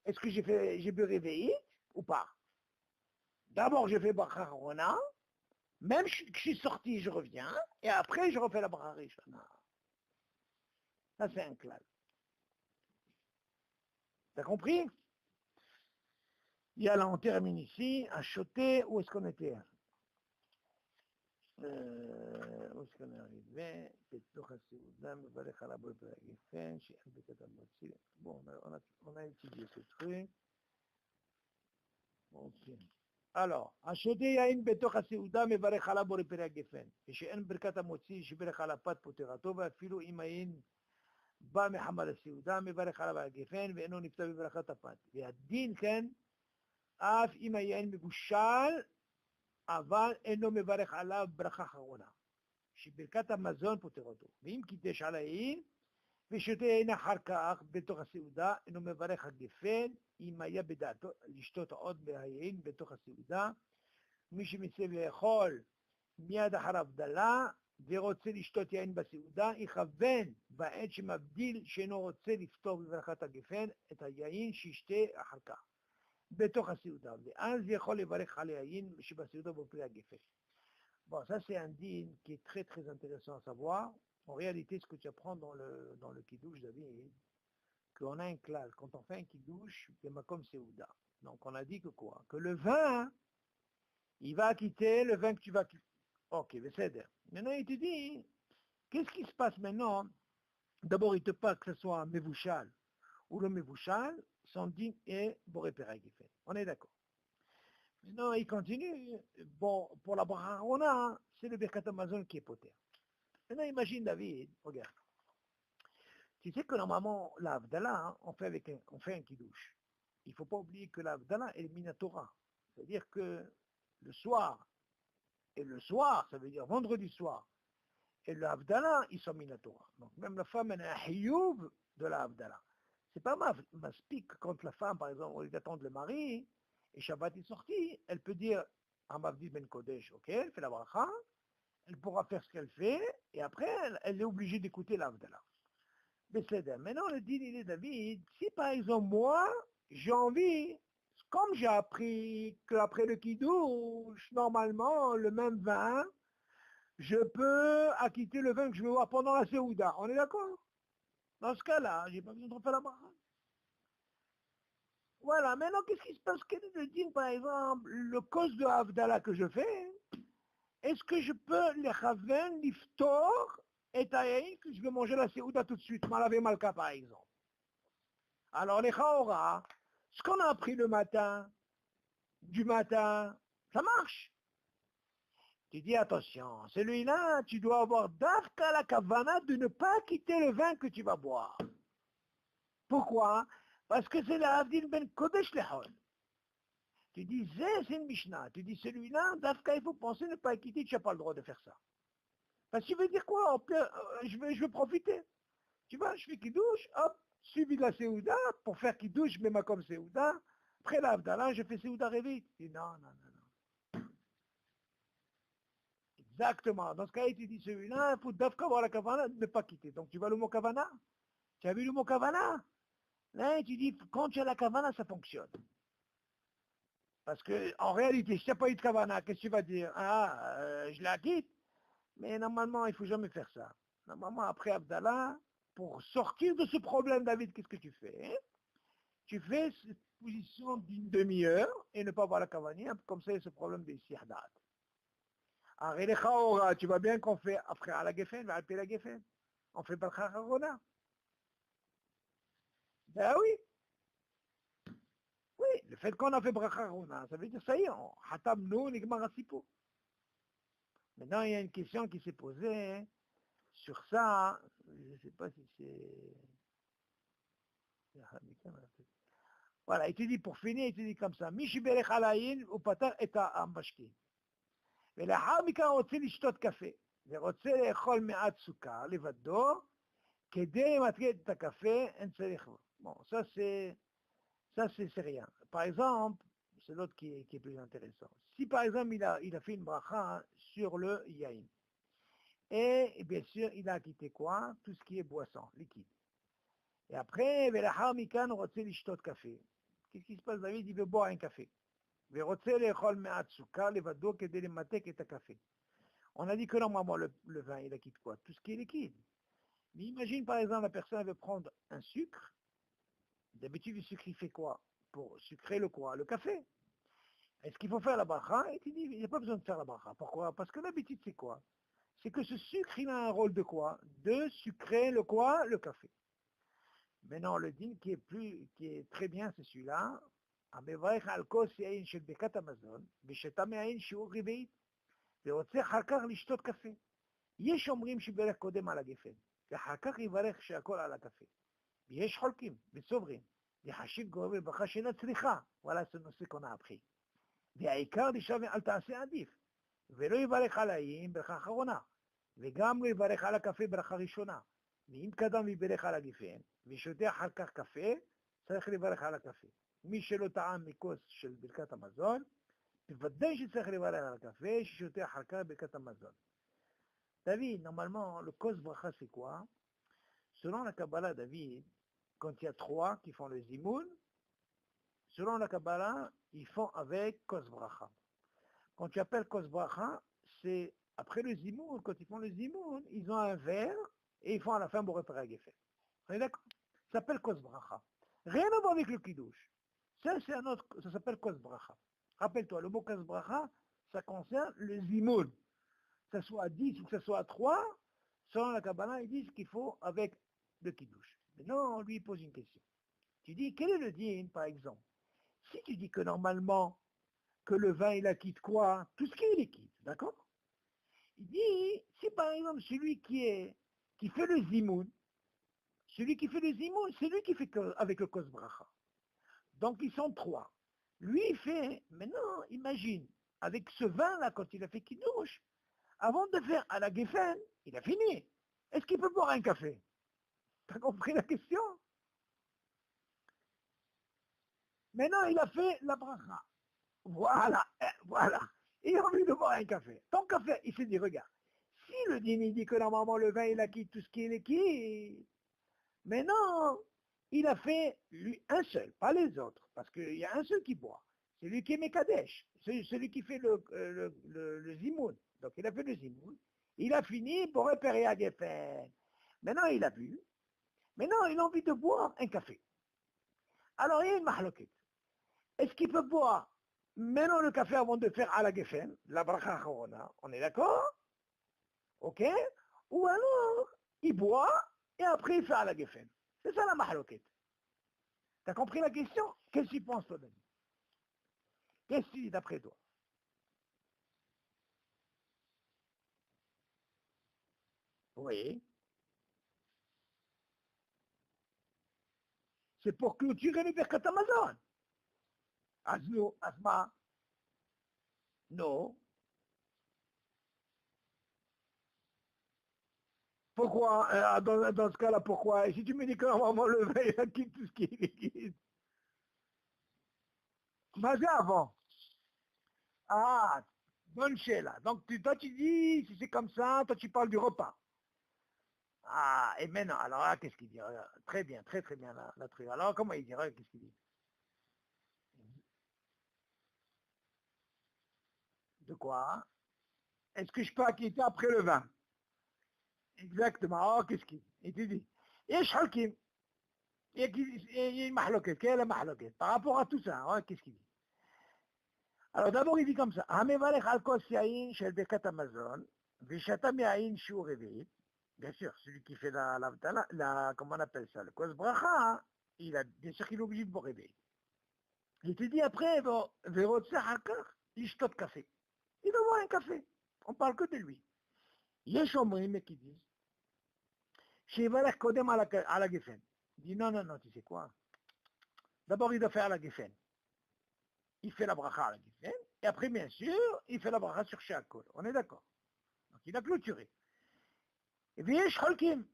est-ce que j'ai pu réveiller ou pas? D'abord, je fais bracha rona, même que je suis sorti, je reviens, et après, je refais la bracha rishona. Ça, c'est un clal. T'as compris? Et là, on termine ici, à Choté, où est-ce qu'on était? Où est-ce qu'on est arrivé? Bon, on a étudié ce truc. Okay. Alors, Achoté Yain Betoch HaSeuda Mevarech Ala Borepere Gefen. ושאין ברכת המוציא שברך על הפת פוטרתו, ואפילו אם היין בא מחמל הסעודה מברך עליו על הגפן ואינו נפצע בברכת הפת. והדין כן, אף אם היין מבושל, אבל אינו מברך עליו ברכה אחרונה. שברכת המזון פוטר אותו. ואם קידש על היין, ושותה יין אחר כך בתוך הסעודה, אינו מברך הגפן, אם היה בדעתו לשתות עוד מהיין בתוך הסעודה. מי שמצא לאכול מיד אחר הבדלה, ורוצה לשתות יין בסעודה, יכוון בעת שמבדיל שאינו רוצה לפתור בברכת הגפן את היין שישתה אחר כך, בתוך הסעודה, ואז יכול לברך על היין שבסעודה בפרי הגפן. Bon, ça c'est un din qui est très très intéressant à savoir. En réalité, ce que tu apprends dans le kiddush, David, qu'on a un clal, quand on fait un kiddush, c'est makom seuda. Donc on a dit que quoi? Que le vin, il va quitter le vin que tu vas quitter. Ok, c'est-à-dire. Maintenant, il te dit, qu'est-ce qui se passe maintenant? D'abord, il te parle que ce soit Mevouchal ou le Mevouchal, son din est Borépéra qui fait. On est d'accord. Maintenant, il continue. Bon, pour la Brahona, c'est le Birkat Amazon qui est poté. Maintenant, imagine David, regarde. Tu sais que normalement, l'Avdallah, on fait un kiddush. Il ne faut pas oublier que l'Avdallah est Minatora. C'est-à-dire que le soir, ça veut dire vendredi soir, et le Havdalah, ils sont Minatora. Donc même la femme, elle a un hiyuv de la Havdalah. C'est pas maspique quand la femme, par exemple, on lui attend le mari, et Shabbat est sorti, elle peut dire, Amavdi ben Kodesh, ok, elle fait la bracha, elle pourra faire ce qu'elle fait, et après, elle est obligée d'écouter la Havdalah. Mais c'est maintenant, le dit, il est David, si par exemple, moi, j'ai envie, comme j'ai appris qu'après le kiddush, normalement, le même vin, je peux acquitter le vin que je veux voir pendant la Séouda. On est d'accord? Dans ce cas-là, j'ai pas besoin de refaire la bracha. Voilà, maintenant, qu'est-ce qui se passe? Quel est le din, par exemple, le cause de Havdalah que je fais? Est-ce que je peux les chaven, l'iftor, et taïn, que je vais manger la Séouda tout de suite, malavé malka, par exemple? Alors, les chaora, ce qu'on a appris le matin, du matin, ça marche. Tu dis attention, celui-là, tu dois avoir d'afka la kavana de ne pas quitter le vin que tu vas boire. Pourquoi? Parce que c'est la Avdin ben Kodesh Lehol. Tu dis, c'est une Mishnah. Tu dis, celui-là, d'afka, il faut penser ne pas quitter, tu n'as pas le droit de faire ça. Parce que tu veux dire quoi? Je veux profiter. Tu vois, je fais Kiddush, hop, suivi de la Séouda, pour faire Kiddush, je mets ma comme Séouda. Après l'Avdallah, je fais Séouda Révit. Tu dis, non. Exactement. Dans ce cas-là, tu dis celui-là, il faut d'afka avoir la kavana, ne pas quitter. Donc tu vois le mot kavana? Tu as vu le mot kavana? Là, tu dis, quand tu as la kavana, ça fonctionne. Parce que en réalité, si tu n'as pas eu de kavana, qu'est-ce que tu vas dire? Je la quitte. Mais normalement, il ne faut jamais faire ça. Normalement, après Abdallah, pour sortir de ce problème, David, qu'est-ce que tu fais? Tu fais cette position d'une demi-heure et ne pas avoir la kavana, comme ça, il y a ce problème des sirdat. Tu vois bien qu'on fait après à la Geffen, à la Geffen. On fait Balcha Harona. Ben oui. fait, quand on a fait bracha rona, ça veut dire ça y est, hatamnu nigmar hasipour. Maintenant, il y a une question qui s'est posée sur ça. Je ne sais pas si c'est... Voilà, il te dit pour finir, il te dit comme ça, Mishi berech alayin ou patar et המשקים. ולאחר מכן רוצה לשתות קפה, ורוצה לאכול מעט סוכר לבדו, כדי למתקן את הקפה, אין צריך... Bon, ça c'est rien. Par exemple, c'est l'autre qui est plus intéressant. Si par exemple il a fait une bracha sur le yaïn, et bien sûr il a quitté quoi? Tout ce qui est boisson, liquide. Et après, ולאחר מכן הוא רוצה לשתות קפה. Qu'est-ce qui se passe, David? Il veut boire un café. ורוצה לאכול מעט סוכר לבדו כדי למתק את הקפה. On a dit que normalement le vin, il quitte quoi? Tout ce qui est liquide. Mais imagine par exemple la personne veut prendre un sucre. D'habitude le sucre il fait quoi? Pour sucrer le quoi? Le café. Est-ce qu'il faut faire la bracha? Et tu dis, il n'y a pas besoin de faire la bracha. Pourquoi? Parce que l'habitude c'est quoi? C'est que ce sucre il a un rôle de quoi? De sucrer le quoi? Le café. Maintenant le din qui est très bien c'est celui-là. המברך על כוס יין של ברכת המזון, ושתה מהיין שיעור רביעית, ורוצה אחר כך לשתות קפה. יש אומרים שיברך קודם על הגפן, ואחר כך יברך שהכל על הקפה. ויש חולקים וסוברים, לחשיב גורם לברכה שאינה צריכה, וואלה זה נושא קונה הבחי. והעיקר לשם אל תעשה עדיף, ולא יברך על היין ברכה אחרונה, וגם לא יברך על הקפה ברכה ראשונה. ואם קדם יברך על הגפן, ושותה אחר כך קפה, צריך לברך על הקפה. מי שלא טעם מכוס של ברכת המזון, בוודאי שצריך לברך על הקפה, ששותה אחר כך ברכת המזון. David, normalement, le kos bracha, c'est quoi? Selon la Kabbalah, David, quand il y a trois qui font le zimoun, selon la Kabbalah, ils font avec kos bracha. Quand tu appelles kos bracha, c'est après le zimoun, quand ils font le zimoun, ils ont un verre et ils font à la fin pour réparer à Geffen. Vous êtes d'accord? Ça s'appelle kos bracha. Rien à voir avec le kiddush. Ça, c'est un autre, ça s'appelle kos bracha. Rappelle-toi, le mot kos bracha, ça concerne le zimoun. Que ce soit à 10 ou que ce soit à 3, selon la Kabbalah, ils disent qu'il faut avec le kiddush. Maintenant, on lui pose une question. Tu dis, quel est le din, par exemple? Si tu dis que normalement, que le vin, il acquitte quoi? Tout ce qui est liquide, d'accord? Il dit, si par exemple, celui qui fait le zimoun, celui qui fait le zimoun, c'est lui qui fait avec le kos bracha. Donc, ils sont trois. Lui, il fait, maintenant, imagine, avec ce vin-là, quand il a fait kiddush, avant de faire à la Geffen, il a fini. Est-ce qu'il peut boire un café? T'as compris la question? Maintenant, il a fait la bracha. Voilà, voilà. Il a envie de boire un café. Ton café, il s'est dit, regarde, si le dîner dit que normalement le vin, il a quitté tout ce qui est liquide, maintenant, il a fait lui un seul, pas les autres, parce qu'il y a un seul qui boit. C'est lui qui est Mekadesh, c'est celui qui fait le zimoun. Donc il a fait le zimoun, il a fini pour repérer à Geffen. Maintenant il a bu, maintenant il a envie de boire un café. Alors il y a une mahloket. Est-ce qu'il peut boire maintenant le café avant de faire à la Geffen, la bracha chorona, on est d'accord? Ok? Ou alors il boit et après il fait à la Geffen. C'est ça la mahloket. T'as compris la question? Qu'est-ce que tu penses toi, Denis? Qu'est-ce que tu dis d'après toi? Oui. C'est pour clôturer le Birkat Amazon. Azno, Asma, non. Pourquoi, dans ce cas-là, pourquoi? Et si tu me dis que normalement le vin, il quitte tout ce qui est liquide. Vas-y avant. Ah, bonne là. Donc toi tu dis, si c'est comme ça, toi tu parles du repas. Ah, et maintenant, alors là, qu'est-ce qu'il dit? Très bien, très très bien la truc. Alors comment il dit? Qu'est-ce qu'il dit? De quoi? Est-ce que je peux acquitter après le vin? Exactement. Oh, qu'est-ce qu'il dit? Et tu dis, ايش حكم? Il y a une mahloket. Quelle est la mahloket? Par rapport à tout ça, qu'est-ce qu'il dit? Alors d'abord il dit comme ça, המברך על כוס יין של ברכת המזון, ושתה מיין שהוא רביעית, bien sûr, celui qui fait comment on appelle ça, le kos bracha, bien sûr qu'il est obligé de boire réveil. Il te dit après, il café. Il veut boire un café. On parle que de lui. Il y a des mais qui disent, Shivalech Kodem à la Geffen. Il dit non, non, non, tu sais quoi? D'abord, il doit faire la Geffen. Il fait la bracha à la Geffen. Et après, bien sûr, il fait la bracha sur Shakol. On est d'accord. Donc, il a clôturé. Et bien, Sholkim,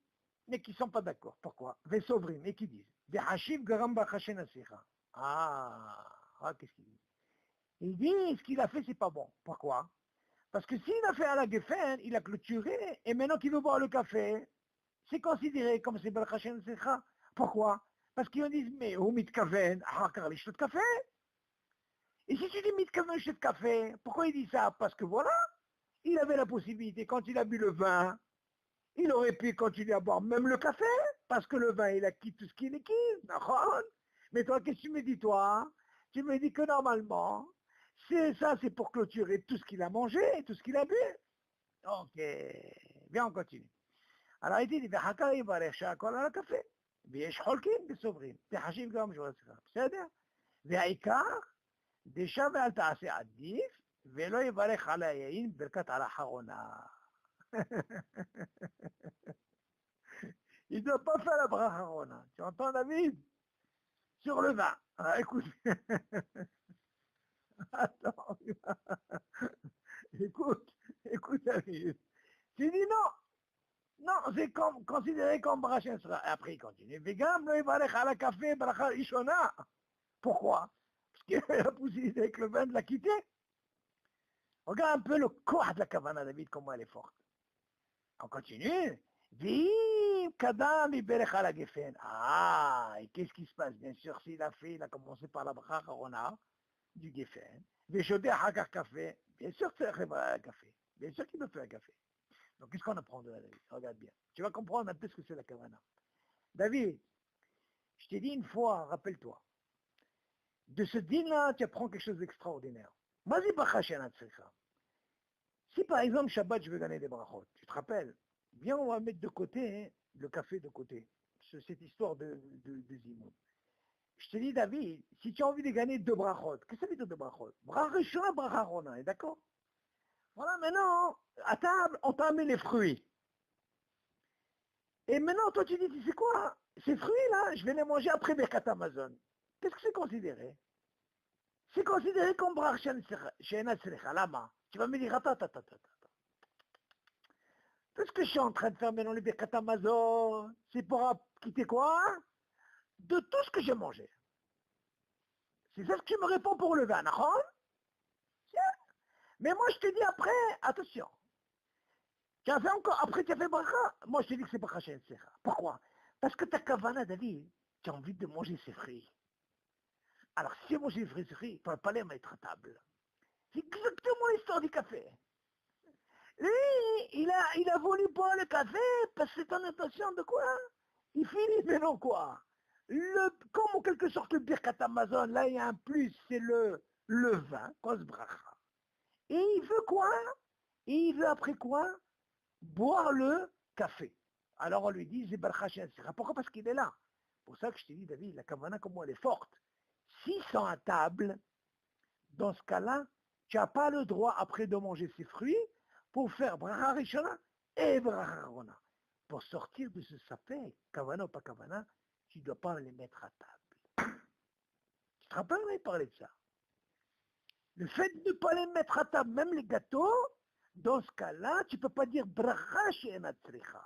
mais qui ne sont pas d'accord. Pourquoi? Vesovrim, et qui disent, des Hashiv Garam Bachashen Asicha. Qu'est-ce qu'il dit? Il dit, ce qu'il a fait, c'est pas bon. Pourquoi? Parce que s'il a fait à la Geffen, il a clôturé, et maintenant qu'il veut boire le café, c'est considéré comme c'est Bachashen Asicha. Pourquoi? Parce qu'ils disent, mais où mitkaven, hakar l'ishtot café. Et si tu dis mitkaven l'ishtot café, pourquoi il dit ça? Parce que voilà, il avait la possibilité, quand il a bu le vin, il aurait pu continuer à boire même le café, parce que le vin, il a quitté tout ce qui est liquide. Mais toi, qu'est-ce que tu me dis, toi? Tu me dis que normalement, c'est pour clôturer tout ce qu'il a mangé, tout ce qu'il a bu. Ok, bien, on continue. Alors il dit, והחכה יברך שהכל על הקפה, ויש חולקים וסוברים, תחשיב גם שבוע שיחה, בסדר? והעיקר, דשא ואל תעשה עדיף, ולא יברך על היין ברכת על האחרונה. Il ne doit pas faire la bracha harona. Tu entends, David? Sur le vin. Ah, écoute. Attends. écoute, David. Tu dis non. Non, c'est considéré comme bracha. Après, il continue. Vegan, il va aller à la café, bracha ishona. Pourquoi? Parce qu'il a la possibilité avec le vin de la quitter. Regarde un peu le corps de la kavana, David, comment elle est forte. On continue. Vim, kadam, iberech à la geffen. Et qu'est-ce qui se passe? Bien sûr, il a commencé par la bracha harona du geffen. Veshodé hakar café. Bien sûr, c'est un café. Bien sûr qu'il me fait un café. Donc, qu'est-ce qu'on apprend de là, David? Regarde bien. Tu vas comprendre un peu ce que c'est la kavana. David, je t'ai dit une fois, rappelle-toi, de ce din-là, tu apprends quelque chose d'extraordinaire. Vas-y, bachashen ça. Si par exemple, Shabbat, je veux gagner des brachot, tu te rappelles? Viens, on va mettre de côté, hein, le café de côté. Cette histoire de Zimoun. Je te dis, David, si tu as envie de gagner deux brachot, qu'est-ce que ça veut dire deux brachot? Brachot, bracharona, d'accord? Voilà, maintenant, à table, on t'a mis les fruits. Et maintenant, toi, tu dis, tu sais quoi? Ces fruits-là, je vais les manger après Birkat Amazon. Qu'est-ce que c'est considéré? C'est considéré comme brachot, lama. Tu vas me dire, attends. Tout ce que je suis en train de faire maintenant, les Birkat Amazon, c'est pour quitter quoi? De tout ce que j'ai mangé. C'est ça ce que tu me réponds pour le vin, d'accord? Mais moi, je te dis après, attention. Tu as fait encore, après tu as fait bracha. Moi, je te dis que c'est bracha chez Secha. Pourquoi? Parce que ta kavana, David, tu as envie de manger ses fruits. Alors, si tu manges ses fruits, tu ne vas pas les mettre à table. C'est exactement l'histoire du café. Lui, il a voulu boire le café parce que c'est en intention de quoi? Il finit maintenant quoi? Comme en quelque sorte le Birkat Amazon, là il y a un plus, c'est le vin, kos bracha. Et il veut quoi? Et il veut après quoi? Boire le café. Alors on lui dit, c'est bracha shen sira. Pourquoi? Parce qu'il est là. Pour ça que je t'ai dit, David, la kavana, comment elle est forte. S'ils sont à table, dans ce cas-là, tu n'as pas le droit après de manger ses fruits pour faire bracha rishona et bracha arona. Pour sortir de ce sapin, kavana ou pas kavana, tu ne dois pas les mettre à table. Tu te rappelles, on avait parlé de ça. Le fait de ne pas les mettre à table, même les gâteaux, dans ce cas-là, tu ne peux pas dire bracha she'enat tzricha.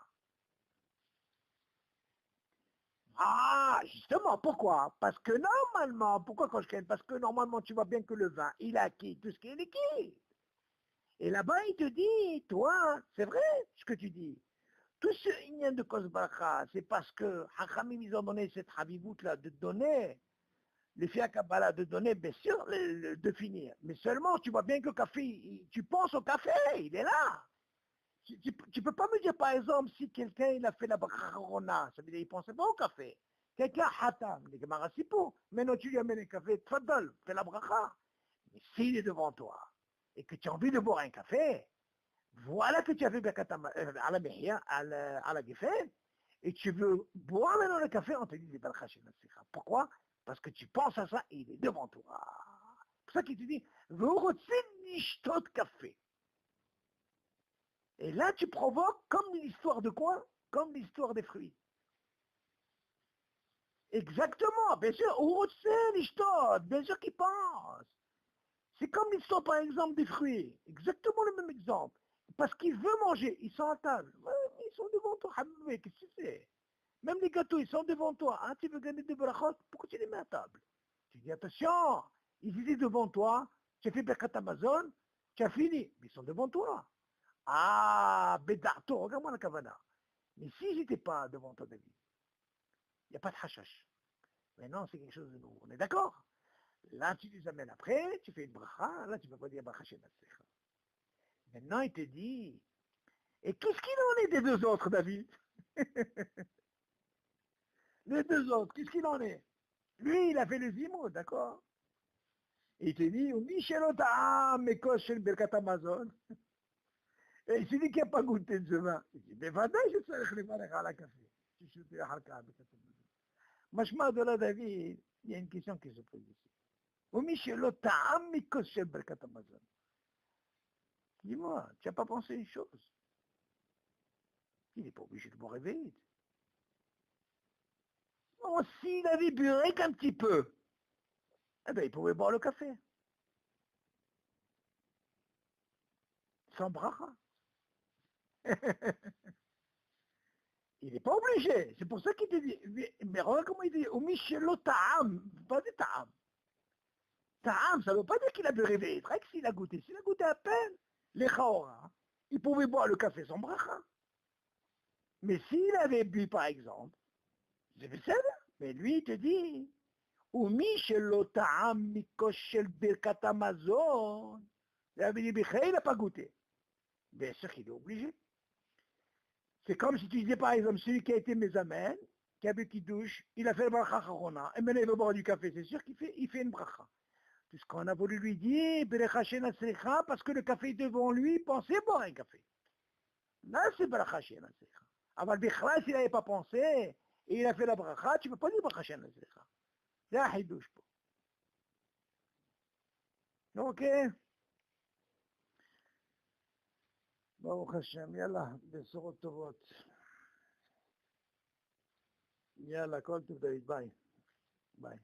Justement, pourquoi? Parce que normalement, pourquoi quand je gagne? Parce que normalement, tu vois bien que le vin, il a acquis tout ce qui est liquide. Et là-bas, il te dit, toi, c'est vrai ce que tu dis. Tout ce inyan de Kosbacha, c'est parce que Hachamim, ils ont donné cette habibout-là de donner, les fiat Kabbalah de donner, bien sûr, de finir. Mais seulement, tu vois bien que le café, tu penses au café, il est là. Tu ne peux pas me dire, par exemple, si quelqu'un il a fait la brachona, ça veut dire qu'il ne pensait pas au café. Quelqu'un hatam, les gamarasipo, maintenant tu lui amènes un café, tfadal, fais la bracha. Mais s'il est devant toi, et que tu as envie de boire un café, voilà que tu as fait à la mehia, à la geffen, et tu veux boire maintenant le café, on te dit, pourquoi? Parce que tu penses à ça et il est devant toi. C'est pour ça qu'il te dit, Vorotsin café. Et là, tu provoques comme l'histoire de quoi? Comme l'histoire des fruits. Exactement, bien sûr, bien sûr qu'il pense. C'est comme l'histoire, par exemple, des fruits. Exactement le même exemple. Parce qu'il veut manger, ils sont à table. Ouais, ils sont devant toi, Habibé, qu'est-ce que tu fais? Même les gâteaux, ils sont devant toi. Hein, tu veux gagner des brachot, pourquoi tu les mets à table? Tu dis, attention, ils étaient devant toi, tu as fait Birkat Amazon, tu as fini. Mais ils sont devant toi. Ah, Bédarto, regarde-moi la kavana. Mais s'ils n'étaient pas devant toi, David, il n'y a pas de hashash. Mais non, c'est quelque chose de nouveau. On est d'accord? Là, tu les amènes après, tu fais une bracha, là, tu ne peux pas dire bracha chez Natsecha. Maintenant, il te dit, et qu'est-ce qu'il en est des deux autres, David? Les deux autres, qu'est-ce qu'il en est? Lui, il a fait les mots, d'accord? Et il te dit, Michelota, Mekos, Shel Berkat Amazon. Et il s'est dit qu'il n'a pas goûté de ce vin. Il dit, mais vadaï, je sais les valeurs à la café. Tu sais, tu as halka, Berkat Amazon. Machma de là, David, il y a une question qui se pose ici. Michelota, Mekos, Shel Berkat Amazon. Dis-moi, tu n'as pas pensé une chose? Il n'est pas obligé de boire vite. Oh, s'il avait bu rien qu'un petit peu, eh ben, il pouvait boire le café. Sans bracha. Il n'est pas obligé. C'est pour ça qu'il te dit. Mais regarde comment il dit. Omishelo ta'am. Pas de ta'am. Ta'am, ça ne veut pas dire qu'il a bu réveillé. Très que s'il a goûté. S'il a goûté à peine, les chaora, il pouvait boire le café sans bracha. Mais s'il avait bu, par exemple, c'est ça. Mais lui, il te dit. Omishelo ta'am mikoshel birkat Amazon. Il avait dit, il n'a pas goûté. Bien sûr qu'il est obligé. C'est comme si tu disais par exemple, celui qui a été mésamène, qui a bu qui douche, il a fait le bracha charona, et maintenant il veut boire du café, c'est sûr qu'il fait une bracha. Tout ce qu'on a voulu lui dire, parce que le café est devant lui, il pensait boire un café. Là, c'est bracha shena sricha. Avant le s'il n'avait pas pensé, et il a fait la bracha, tu ne peux pas dire bracha shena sricha. C'est un hidouche. Ok. Baruch Hashem, yallah, besorot tovot. Yallah, kol tov David, bye. Bye.